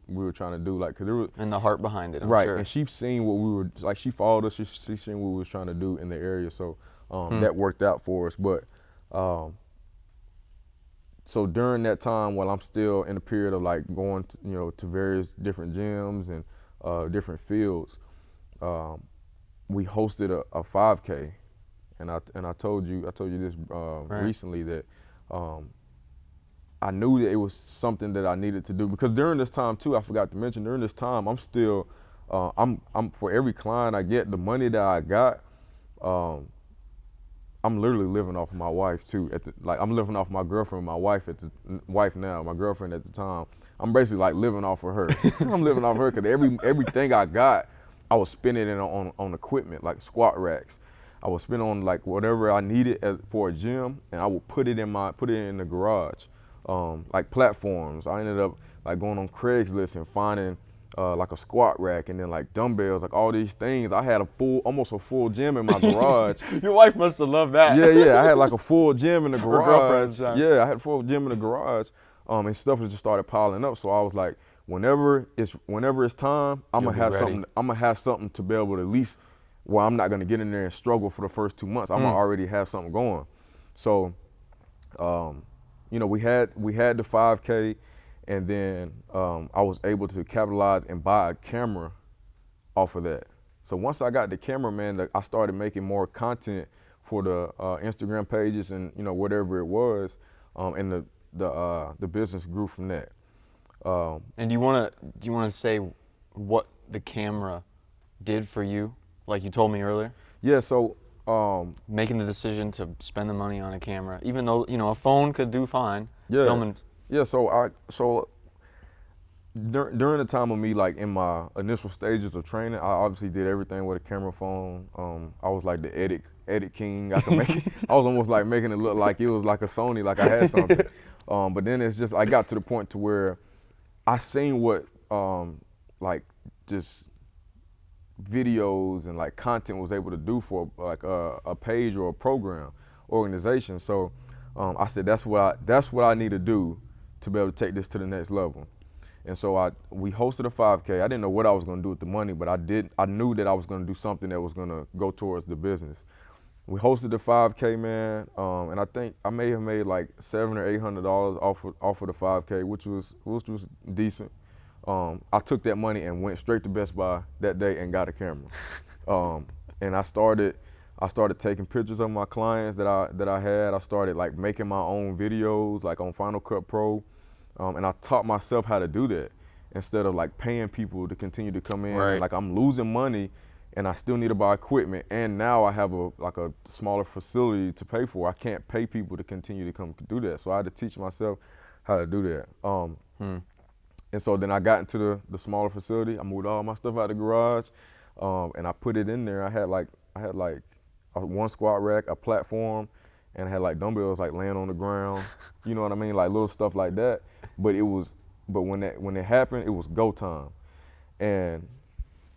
were trying to do, like, cause there was,
And the heart behind it, I'm
right,
sure.
and she seen what we were, like, she followed us. She seen what we was trying to do in the area, so that worked out for us. But so during that time, while I'm still in the period of like going to various different gyms and different fields, we hosted a 5K, and I told you this
Right.
recently, that I knew that it was something that I needed to do, because during this time too, I forgot to mention, during this time I'm still I'm for every client I get, the money that I got, I'm literally living off of my wife too. I'm living off my girlfriend, my wife now, my girlfriend at the time. I'm basically like living off of her. I'm living off of her, because everything I got, I was spending it on equipment, like squat racks. I would spend on like whatever I needed for a gym, and I would put it in the garage, like platforms. I ended up like going on Craigslist and finding like a squat rack, and then like dumbbells, like all these things. I had almost a full gym in my garage.
Your wife must have loved that.
Yeah. I had like a full gym in the garage.
girlfriend's son.
Yeah, I had a full gym in the garage, and stuff just started piling up. So I was like, whenever it's time, I'm
You'll
gonna
be
have
ready.
something. I'm gonna have something to be able to at least, well, I'm not gonna get in there and struggle for the first 2 months. I'm gonna already have something going. So, we had the 5K, and then I was able to capitalize and buy a camera off of that. So once I got the camera, man, I started making more content for the Instagram pages and whatever it was, and the business grew from that.
And do you want to say what the camera did for you, like you told me earlier?
Yeah. So
Making the decision to spend the money on a camera, even though a phone could do fine.
yeah.
Filming.
Yeah. So during the time of me, like in my initial stages of training, I obviously did everything with a camera phone. I was like the edit king. I could make it, I was almost like making it look like it was like a Sony, like I had something. But then it's just, I got to the point to where I seen what like just videos and like content was able to do for like a page or a program organization. So I said, that's what I need to do to be able to take this to the next level. And so we hosted a 5K. I didn't know what I was going to do with the money, but I knew that I was going to do something that was going to go towards the business. We hosted the 5K, man, and I think I may have made like $700 or $800 off of the 5K, which was decent. I took that money and went straight to Best Buy that day and got a camera. and I started taking pictures of my clients that I had. I started like making my own videos like on Final Cut Pro, and I taught myself how to do that instead of like paying people to continue to come in.
Right.
And like I'm losing money, and I still need to buy equipment. And now I have a smaller facility to pay for. I can't pay people to continue to come do that. So I had to teach myself how to do that. And so then I got into the smaller facility. I moved all my stuff out of the garage, and I put it in there. I had like one squat rack, a platform, and I had like dumbbells like laying on the ground. You know what I mean? Like little stuff like that. But when it happened, it was go time. And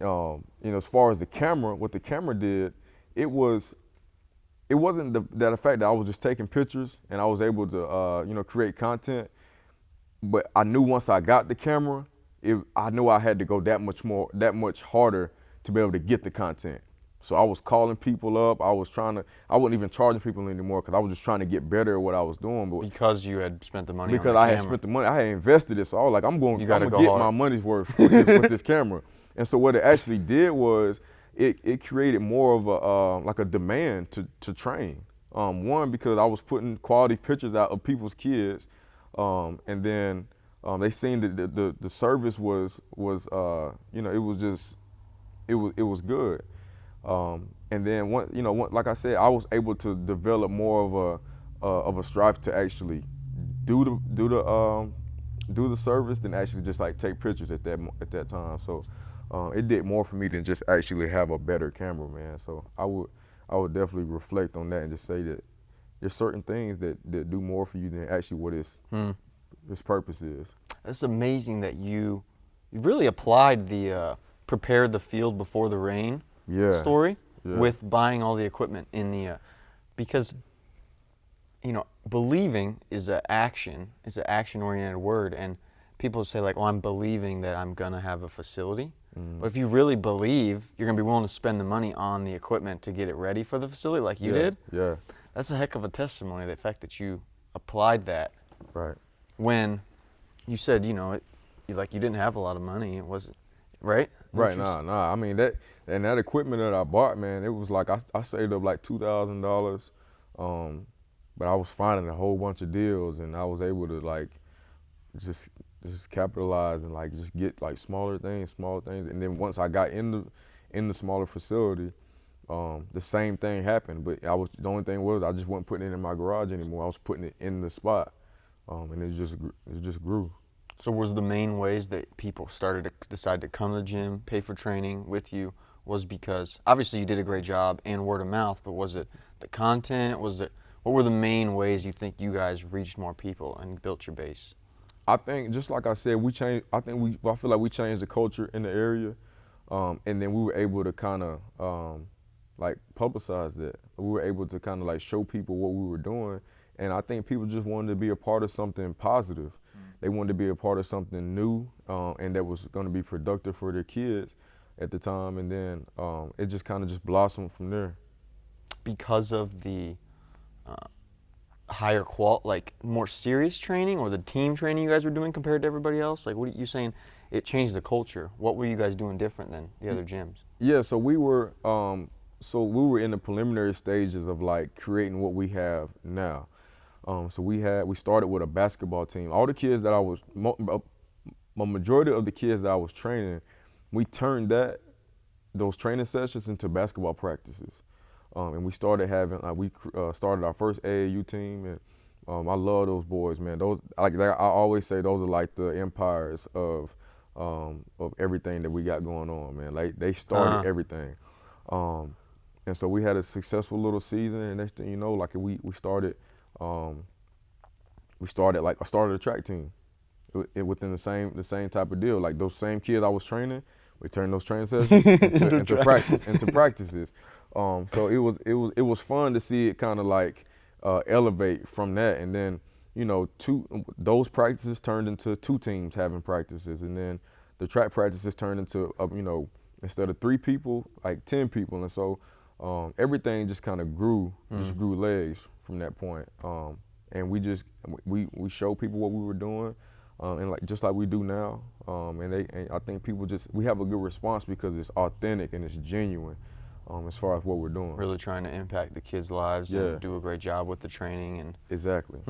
as far as the camera, what the camera did, it wasn't the fact that I was just taking pictures and I was able to create content. But I knew once I got the camera, I knew I had to go that much harder to be able to get the content. So I was calling people up. I wasn't even charging people anymore because I was just trying to get better at what I was doing. But
Because you had spent the money on
because
the
I had
camera.
spent the money, I had invested it. So I was like, I'm going to
gotta
get
go hard.
my money's worth with this camera. And so what it actually did was it created more of a demand to train. One, because I was putting quality pictures out of people's kids. And then they seen that the service was it was good. And then like I said, I was able to develop more of a strive to actually do the service than actually just like take pictures at that time. So it did more for me than just actually have a better camera, man. So I would definitely reflect on that and just say that there's certain things that do more for you than actually what its purpose is.
It's amazing that you really applied the prepared the field before the rain story with buying all the equipment in the because believing is an action-oriented word, and people say like, well, I'm believing that I'm gonna have a facility. But if you really believe, you're gonna be willing to spend the money on the equipment to get it ready for the facility like you did.
Yeah.
That's a heck of a testimony, the fact that you applied that.
Right.
When you said, you didn't have a lot of money, it wasn't, right?
Right, nah. I mean, that equipment that I bought, man, it was like I saved up like $2,000, but I was finding a whole bunch of deals, and I was able to like just capitalize and like just get like smaller things, and then once I got in the smaller facility, the same thing happened. But the only thing was I just wasn't putting it in my garage anymore. I was putting it in the spot, and it just grew.
So was the main ways that people started to decide to come to the gym, pay for training with you, was because obviously you did a great job and word of mouth, but was it the content? What were the main ways you think you guys reached more people and built your base?
I think, just like I said, we changed. I feel like we changed the culture in the area, and then we were able to kind of like publicize that. We were able to kind of like show people what we were doing, and I think people just wanted to be a part of something positive. They wanted to be a part of something new, and that was going to be productive for their kids at the time, and then it just kind of just blossomed from there.
Because of the higher like more serious training, or the team training you guys were doing compared to everybody else? Like, what are you saying? It changed the culture. What were you guys doing different than the other gyms?
Yeah, so we were in the preliminary stages of like creating what we have now. So we started with a basketball team. All the kids that a majority of the kids that I was training, we turned those training sessions into basketball practices. And we started having, started our first AAU team, and I love those boys, man. Those, like I always say, those are like the empires of everything that we got going on, man. Like they started everything. And so we had a successful little season, and next thing you know, like I started a track team within the same type of deal. Like those same kids I was training, we turned those training sessions into practices. So it was fun to see it kind of like elevate from that, and then those practices turned into 2 teams having practices, and then the track practices turned into instead of 3 people, like 10 people, and so everything just kind of grew legs from that point. And we show people what we were doing, and like just like we do now. And I think people we have a good response because it's authentic and it's genuine. as far as what we're doing.
Really trying to impact the kids' lives and do a great job with the training and
Exactly.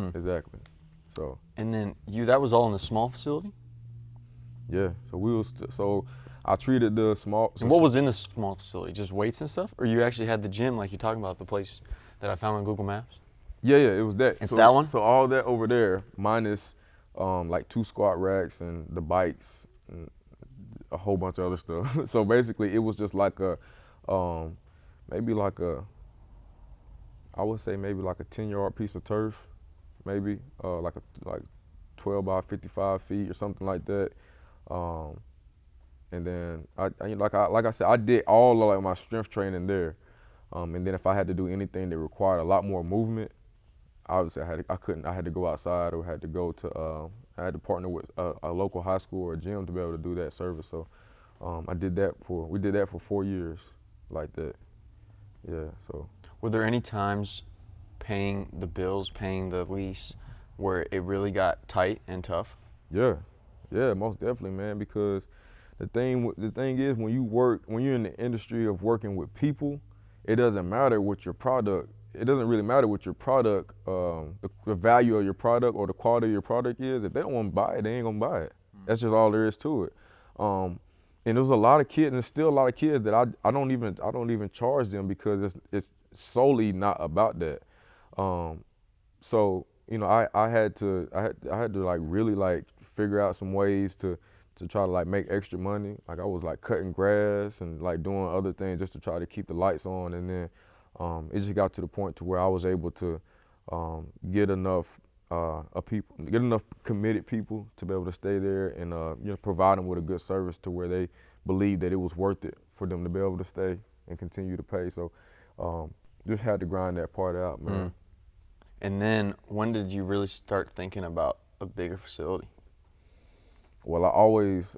So.
And then that was all in the small facility?
Yeah. So we was so I treated the small.
And what was in the small facility? Just weights and stuff, or you actually had the gym like you're talking about, the place that I found on Google Maps?
Yeah, it was that.
It's that one?
So all that over there, minus like 2 squat racks and the bikes and a whole bunch of other stuff. So basically, it was just like maybe like I would say maybe like a 10-yard piece of turf, maybe like 12 by 55 feet or something like that. And then like I said, I did all of like my strength training there. And then if I had to do anything that required a lot more movement, obviously I had to go outside or had to go to I had to partner with a local high school or a gym to be able to do that service. So we did that for 4 years like that. Yeah. So.
Were there any times paying the bills, paying the lease, where it really got tight and tough?
Yeah, most definitely, man. Because the thing is, when you're in the industry of working with people, it doesn't matter what your product. It doesn't really matter what your product, the value of your product or the quality of your product is. If they don't want to buy it, they ain't gonna buy it. That's just all there is to it. And there's a lot of kids, and still a lot of kids that I don't even charge them because it's solely not about that. So I had to like really like figure out some ways to try to like make extra money. Like I was like cutting grass and like doing other things just to try to keep the lights on. And then it just got to the point to where I was able to get enough committed people to be able to stay there and provide them with a good service to where they believed that it was worth it for them to be able to stay and continue to pay. So just had to grind that part out, man.
And then when did you really start thinking about a bigger facility?
Well, I always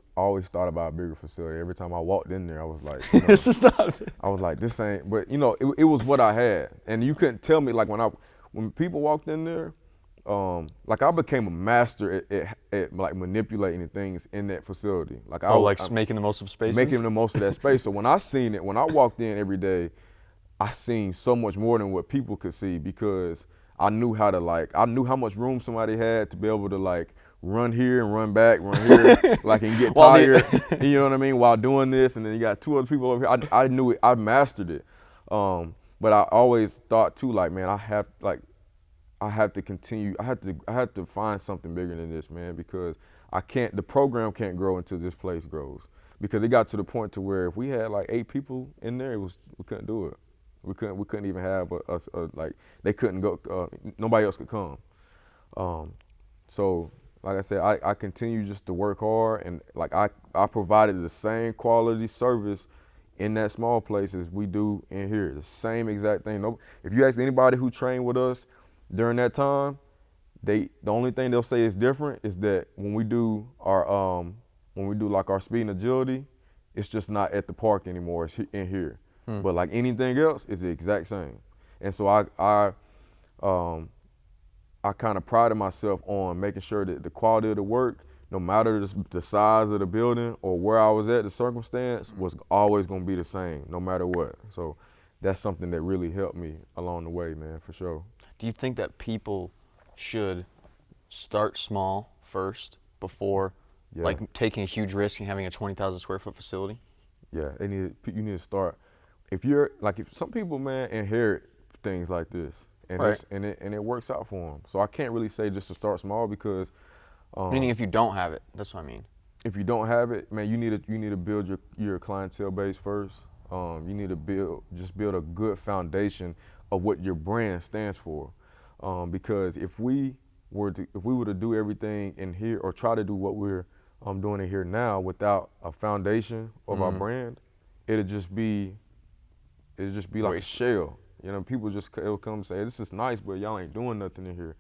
thought about a bigger facility. Every time I walked in there, I was like,
this is not it.
I was like, this ain't, but it was what I had. And you couldn't tell me, like when people walked in there, like I became a master at like manipulating things in that facility. Like
making the most of spaces?
Making the most of that space. So when I walked in every day, I seen so much more than what people could see because I knew how much room somebody had to be able to like run here and run back, run here, like and get tired, you know what I mean, while doing this. And then you got 2 other people over here. I knew it, I mastered it. But I always thought too, like, man, I have to continue. I have to find something bigger than this, man, because the program can't grow until this place grows. Because it got to the point to where if we had like 8 people in there, we couldn't do it. We couldn't even have like they couldn't go. Nobody else could come. So like I said, I continue just to work hard, and like I provided the same quality service in that small place as we do in here. The same exact thing. If you ask anybody who trained with us during that time, the only thing they'll say is different is that when we do like our speed and agility, it's just not at the park anymore. It's in here. But like anything else, it's the exact same. And so I kind of prided myself on making sure that the quality of the work, no matter the size of the building or where I was at, the circumstance was always going to be the same, no matter what. So that's something that really helped me along the way, man, for sure.
Do you think that people should start small first before like taking a huge risk and having a 20,000 square foot facility?
Yeah, you need to start. If some people, man, inherit things like this, and it works out for them. So I can't really say just to start small because.
Meaning, if you don't have it, that's what I mean.
If you don't have it, man, you need to build your clientele base first. You need to build a good foundation of what your brand stands for. Because if we were to do everything in here or try to do what we're doing in here now without a foundation of our brand, it'll just be like a shell. People it'll come and say, this is nice, but y'all ain't doing nothing in here.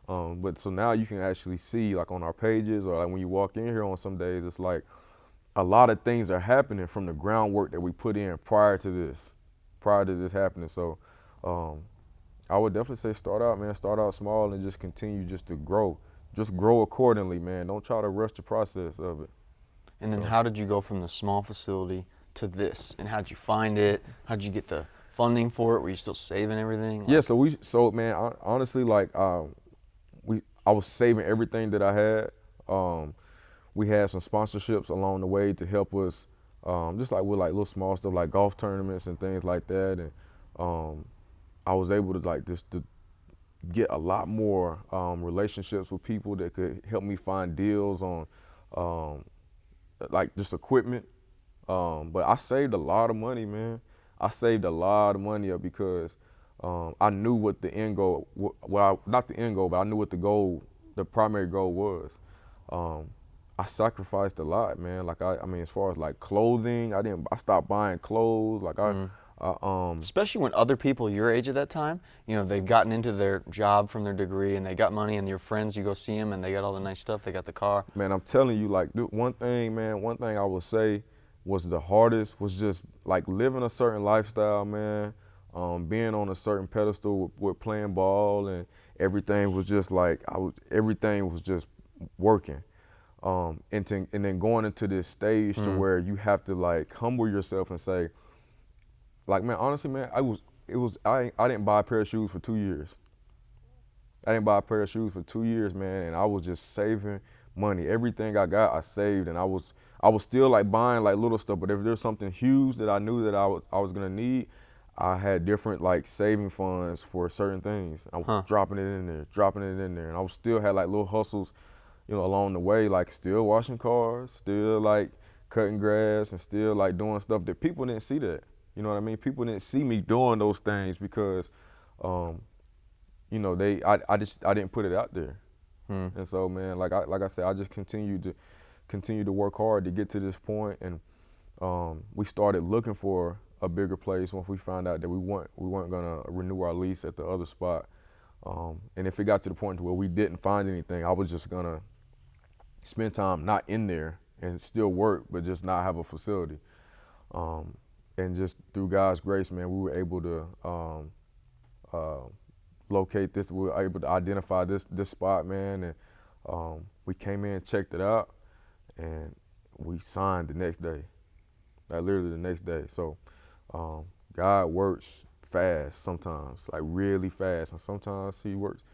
But so now you can actually see, like on our pages or like when you walk in here on some days, it's like a lot of things are happening from the groundwork that we put in prior to this happening. So I would definitely say start out small and just continue just to grow. Just grow accordingly, man. Don't try to rush the process of it.
And then how did you go from the small facility to this, and how'd you find it? How'd you get the funding for it? Were you still saving everything?
Yeah, so man, honestly, like I was saving everything that I had. We had some sponsorships along the way to help us, just like with like little small stuff like golf tournaments and things like that. And I was able to like just to get a lot more relationships with people that could help me find deals on like just equipment. But I saved a lot of money, man. I saved a lot of money up because I knew what the end goal, not the end goal, but I knew what the primary goal was. I sacrificed a lot, man. Like I mean, as far as like clothing, I stopped buying clothes. Like
Especially when other people your age at that time, you know, they've gotten into their job from their degree and they got money, and your friends, you go see them and they got all the nice stuff, they got the car.
Man, I'm telling you, like one thing I would say was the hardest was just like living a certain lifestyle, man. Being on a certain pedestal with playing ball, and everything was just like everything was just working. And then going into this stage to where you have to like humble yourself and say, like, man, honestly, man, I didn't buy a pair of shoes for 2 years. I didn't buy a pair of shoes for 2 years, man, and I was just saving money. Everything I got, I saved, and I was still like buying like little stuff. But if there's something huge that I knew that I was gonna need, I had different like saving funds for certain things. I was dropping it in there, and I was still had like little hustles, you know, along the way, like still washing cars, still like cutting grass, and still like doing stuff that people didn't see that. You know what I mean? People didn't see me doing those things because, you know, I didn't put it out there. And so, man, like I said, I just continued to work hard to get to this point, and we started looking for a bigger place once we found out that we weren't gonna renew our lease at the other spot. And if it got to the point where we didn't find anything, I was just gonna spend time not in there and still work, but just not have a facility. And just through God's grace, man, we were able to locate this. We were able to identify this spot, man, and we came in, checked it out, and we signed the next day. Like literally the next day. So God works fast sometimes, like really fast, and sometimes He works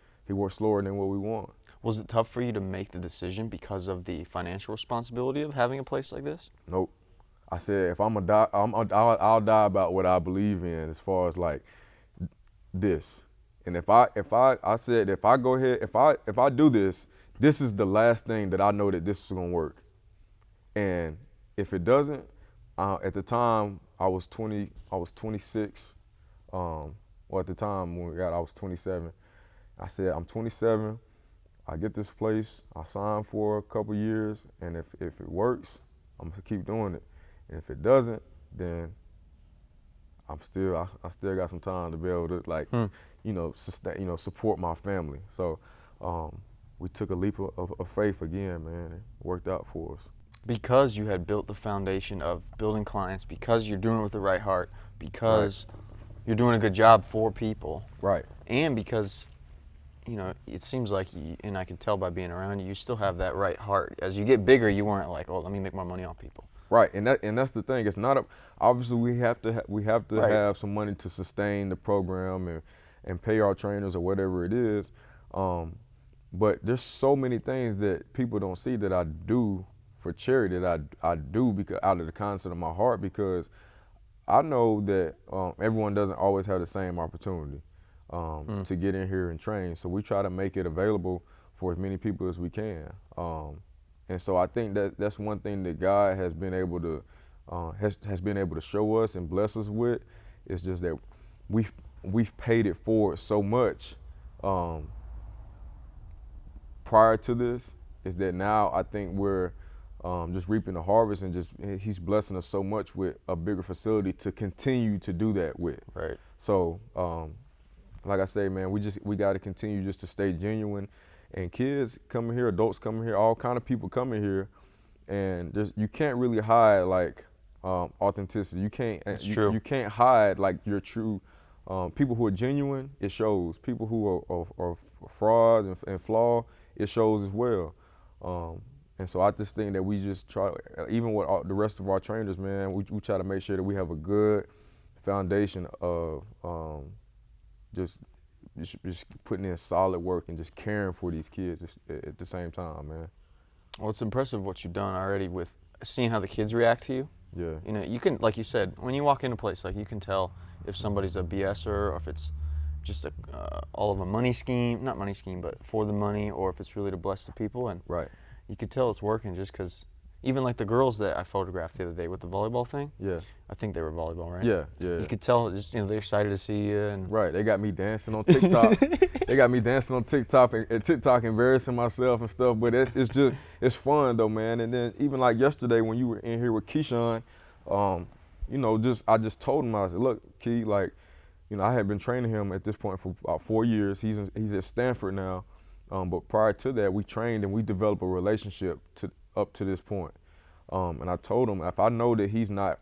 slower than what we want.
Was it tough for you to make the decision because of the financial responsibility of having a place like this?
Nope. I said, if I'm gonna die, I'll die about what I believe in, as far as like this. And if I said, if I go ahead, if I do this, this is the last thing that I know that this is gonna work. And if it doesn't, at the time I was 26. Well, at the time when we got, I was 27. I said, I'm 27. I get this place. I sign for a couple years, and if it works, I'm gonna keep doing it. And if it doesn't, then I still got some time to be able to like, you know, sustain, you know, support my family. So we took a leap of faith again, man, and it worked out for us.
Because you had built the foundation of building clients, because you're doing it with the right heart, because you're doing a good job for people,
right?
And because, you know, it seems like you, and I can tell by being around you, you still have that right heart. As you get bigger, you weren't like, oh, let me make more money on people.
Right, and that's the thing. It's not obviously we have to have some money to sustain the program and pay our trainers or whatever it is. But there's so many things that people don't see that I do for charity, that I do because out of the concept of my heart, because I know that everyone doesn't always have the same opportunity to get in here and train. So we try to make it available for as many people as we can. And so I think that's one thing that God has been able to has been able to show us and bless us with. It's just that we've paid it forward so much prior to this, is that now I think we're just reaping the harvest, and just He's blessing us so much with a bigger facility to continue to do that with.
Right.
So like I say, man, we got to continue just to stay genuine. And kids coming here, adults coming here, all kind of people coming here, and you can't really hide like authenticity. You can't. You can't hide like your true. People who are genuine, it shows. People who are frauds and flawed, it shows as well. And so I just think that we just try, even with the rest of our trainers, man, we try to make sure that we have a good foundation of just putting in solid work and just caring for these kids at the same time, man.
Well, it's impressive what you've done already with seeing how the kids react to you.
Yeah.
You know, you can, like you said, when you walk into a place, like you can tell if somebody's a BSer or if it's just all of a money scheme, not money scheme, but for the money, or if it's really to bless the people. And
Right.
you could tell it's working just because even like the girls that I photographed the other day with the volleyball thing.
Yeah.
I think they were volleyball, right?
Yeah.
You could tell just, they're excited to see you. And
Right. They got me dancing on TikTok. They got me dancing on TikTok and TikTok embarrassing myself and stuff. But it's fun though, man. And then even like yesterday when you were in here with Keyshawn, I just told him, I said, look, Key, like, I had been training him at this point for about 4 years. He's at Stanford now. But prior to that, we trained and we developed a relationship up to this point. And I told him, if I know that he's not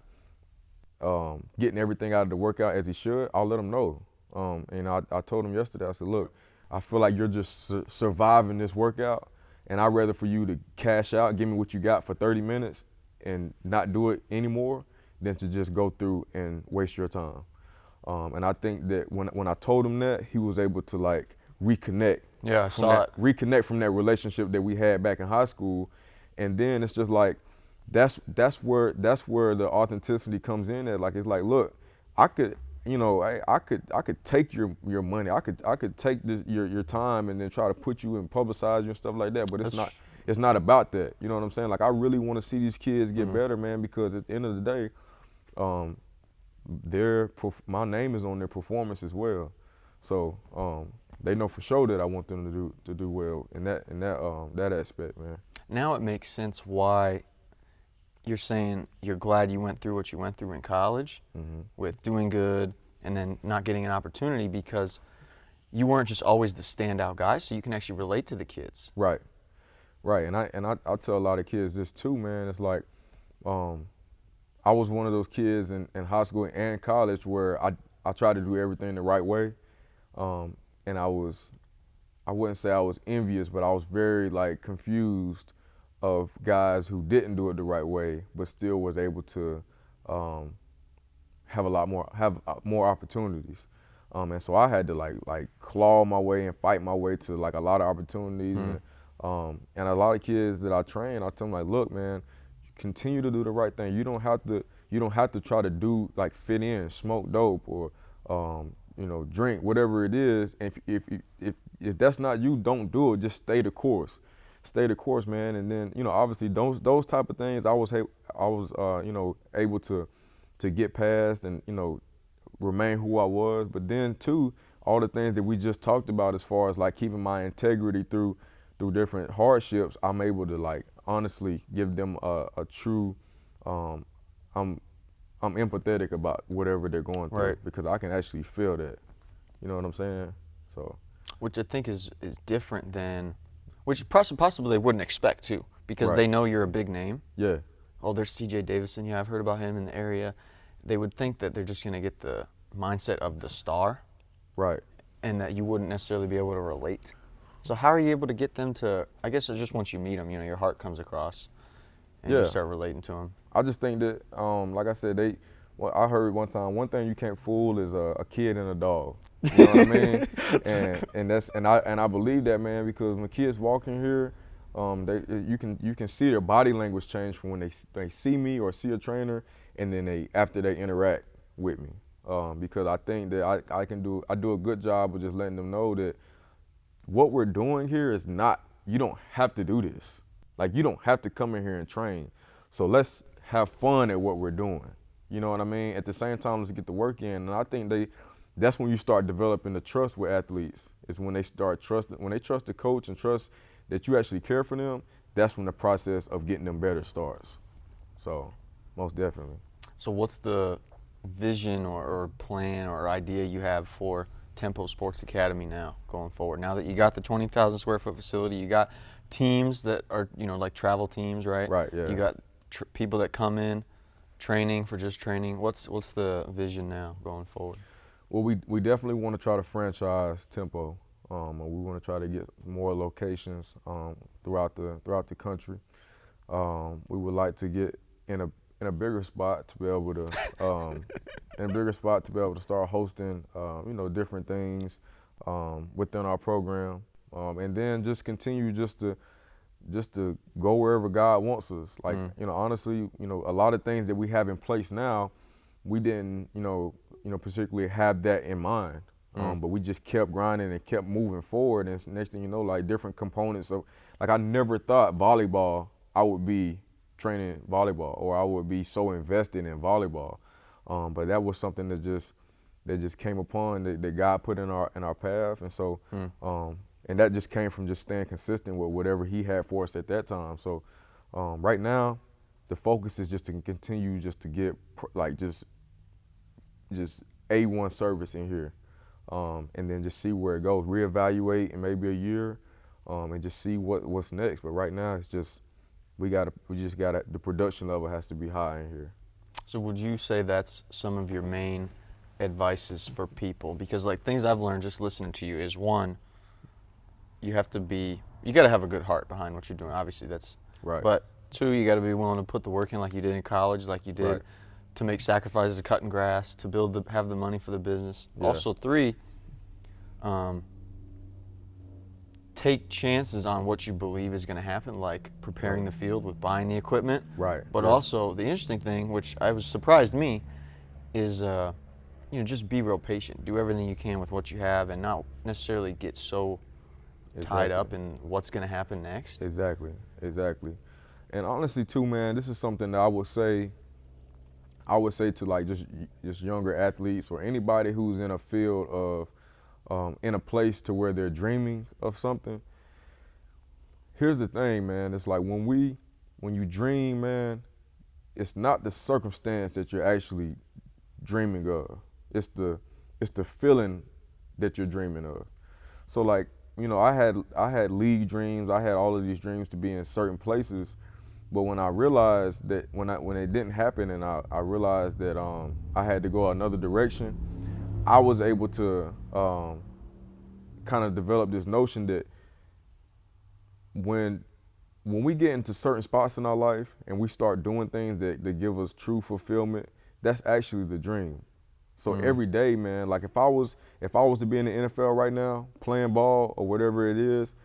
getting everything out of the workout as he should, I'll let him know. And I told him yesterday, I said, look, I feel like you're just surviving this workout, and I'd rather for you to cash out, give me what you got for 30 minutes and not do it anymore than to just go through and waste your time. And I think that when I told him that, he was able to like reconnect.
Yeah, I saw it.
Reconnect from that relationship that we had back in high school. And then it's just like, that's where the authenticity comes in at. Like, it's like, look, I could take your money. I could take your time and then try to put you and publicize you and stuff like that. But it's not about that. You know what I'm saying? Like, I really want to see these kids get better, man, because at the end of the day, my name is on their performance as well. So they know for sure that I want them to do well in that aspect, man.
Now it makes sense why you're saying you're glad you went through what you went through in college with doing good and then not getting an opportunity, because you weren't just always the standout guy, so you can actually relate to the kids.
Right. And I tell a lot of kids this too, man. It's like I was one of those kids in high school and college where I tried to do everything the right way. And I wouldn't say I was envious, but I was very like confused of guys who didn't do it the right way, but still was able to have more opportunities. And so I had to like claw my way and fight my way to like a lot of opportunities. And a lot of kids that I train, I tell them like, look, man, continue to do the right thing. You don't have to try to do like fit in, smoke dope, or drink, whatever it is. If that's not you, don't do it. Just stay the course. Stay the course, man. And then, obviously those type of things I was able to get past and, remain who I was. But then too, all the things that we just talked about as far as like keeping my integrity through different hardships, I'm able to like honestly give them a true, I'm empathetic about whatever they're going through,
right,
because I can actually feel that. You know what I'm saying? So,
which I think is different than, which possibly they wouldn't expect too, because they know you're a big name.
Yeah.
Oh, there's CJ Davidson. Yeah, I've heard about him in the area. They would think that they're just going to get the mindset of the star.
Right.
And that you wouldn't necessarily be able to relate. So how are you able to get them to, I guess it's just once you meet them, your heart comes across and you start relating to them.
I just think that, like I said, I heard one time, one thing you can't fool is a kid and a dog. You know what I mean? And I believe that, man, because when kids walk in here, you can see their body language change from when they see me or see a trainer, and then after they interact with me. Because I think that I do a good job of just letting them know that what we're doing here is not, you don't have to do this. Like, you don't have to come in here and train. So let's have fun at what we're doing. You know what I mean? At the same time, let's get the work in. And I think that's when you start developing the trust with athletes. Is when they start when they trust the coach and trust that you actually care for them, that's when the process of getting them better starts. So, most definitely.
So what's the vision or plan or idea you have for Tempo Sports Academy now going forward? Now that you got the 20,000 square foot facility, you got teams that are, like travel teams, right?
Right, yeah.
You got people that come in training for just training. What's the vision now going forward?
Well, we definitely want to try to franchise Tempo. And we want to try to get more locations throughout the country. We would like to get in a bigger spot to be able to start hosting different things within our program, and then just continue just to go wherever God wants us. Like honestly, a lot of things that we have in place now, we didn't particularly have that in mind. But we just kept grinding and kept moving forward, and next thing you know, like different components of, like, I never thought volleyball I would be training volleyball, or I would be so invested in volleyball. But that was something that just came upon, that God put in our path, and so and that just came from just staying consistent with whatever He had for us at that time. So right now, the focus is just to continue just to get just A1 service in here. And then just see where it goes, reevaluate in maybe a year, and just see what's next. But right now, it's just the production level has to be high in here.
So would you say that's some of your main advices for people? Because like things I've learned just listening to you is, one, you got to have a good heart behind what you're doing. Obviously that's
right.
But two, you got to be willing to put the work in like you did in college, like you did.
Right.
To make sacrifices of cutting grass, to have the money for the business.
Yeah.
Also, three, take chances on what you believe is going to happen, like preparing the field with buying the equipment.
Right.
But also, the interesting thing, which surprised me, is just be real patient. Do everything you can with what you have, and not necessarily get so tied up in what's going to happen next.
Exactly. And honestly, too, man, this is something that I would say to like just younger athletes, or anybody who's in a field of in a place to where they're dreaming of something. Here's the thing, man. It's like when you dream, man, it's not the circumstance that you're actually dreaming of. It's the feeling that you're dreaming of. So like, I had league dreams. I had all of these dreams to be in certain places. But when I realized that when it didn't happen, and I realized that I had to go another direction, I was able to kind of develop this notion that when we get into certain spots in our life and we start doing things that give us true fulfillment, that's actually the dream. So every day, man, like if I was to be in the NFL right now, playing ball or whatever it is,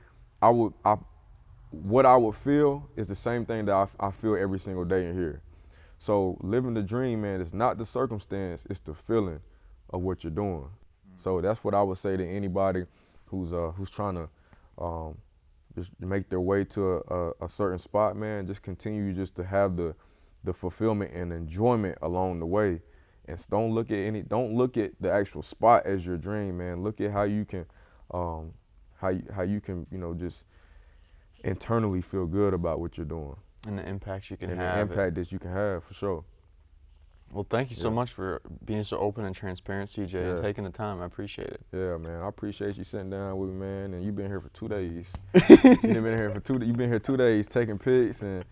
what I would feel is the same thing that I feel every single day in here. So living the dream, man, it's not the circumstance, it's the feeling of what you're doing. So that's what I would say to anybody who's trying to just make their way to a certain spot, man. Just continue just to have the fulfillment and enjoyment along the way, and don't look at the actual spot as your dream, man. Look at how you can just internally feel good about what you're doing.
And the impact you can have.
And the impact that you can have, for sure.
Well, thank you so much for being so open and transparent, CJ, and taking the time. I appreciate it.
Yeah, man. I appreciate you sitting down with me, man. And you've been here for 2 days. You've been here 2 days taking pics, and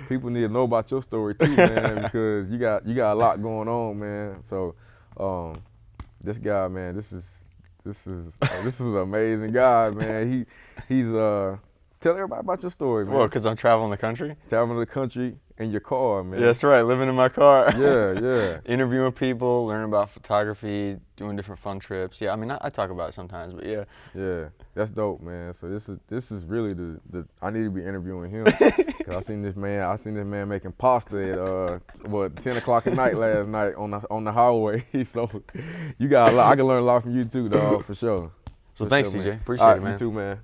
people need to know about your story too, man, because you got a lot going on, man. So this guy, man, this is an amazing guy, man. He's tell everybody about your story, man.
Well, because I'm traveling the country.
Traveling the country in your car, man.
Yeah, that's right, living in my car.
Yeah.
Interviewing people, learning about photography, doing different fun trips. Yeah, I mean, I talk about it sometimes, but yeah.
Yeah, that's dope, man. So this is really the I need to be interviewing him, because I seen this man making pasta at 10 o'clock at night last night on the highway. So you got a lot. I can learn a lot from you too, dog, for sure.
So thanks, CJ.
Man.
Appreciate it, man.
You too, man.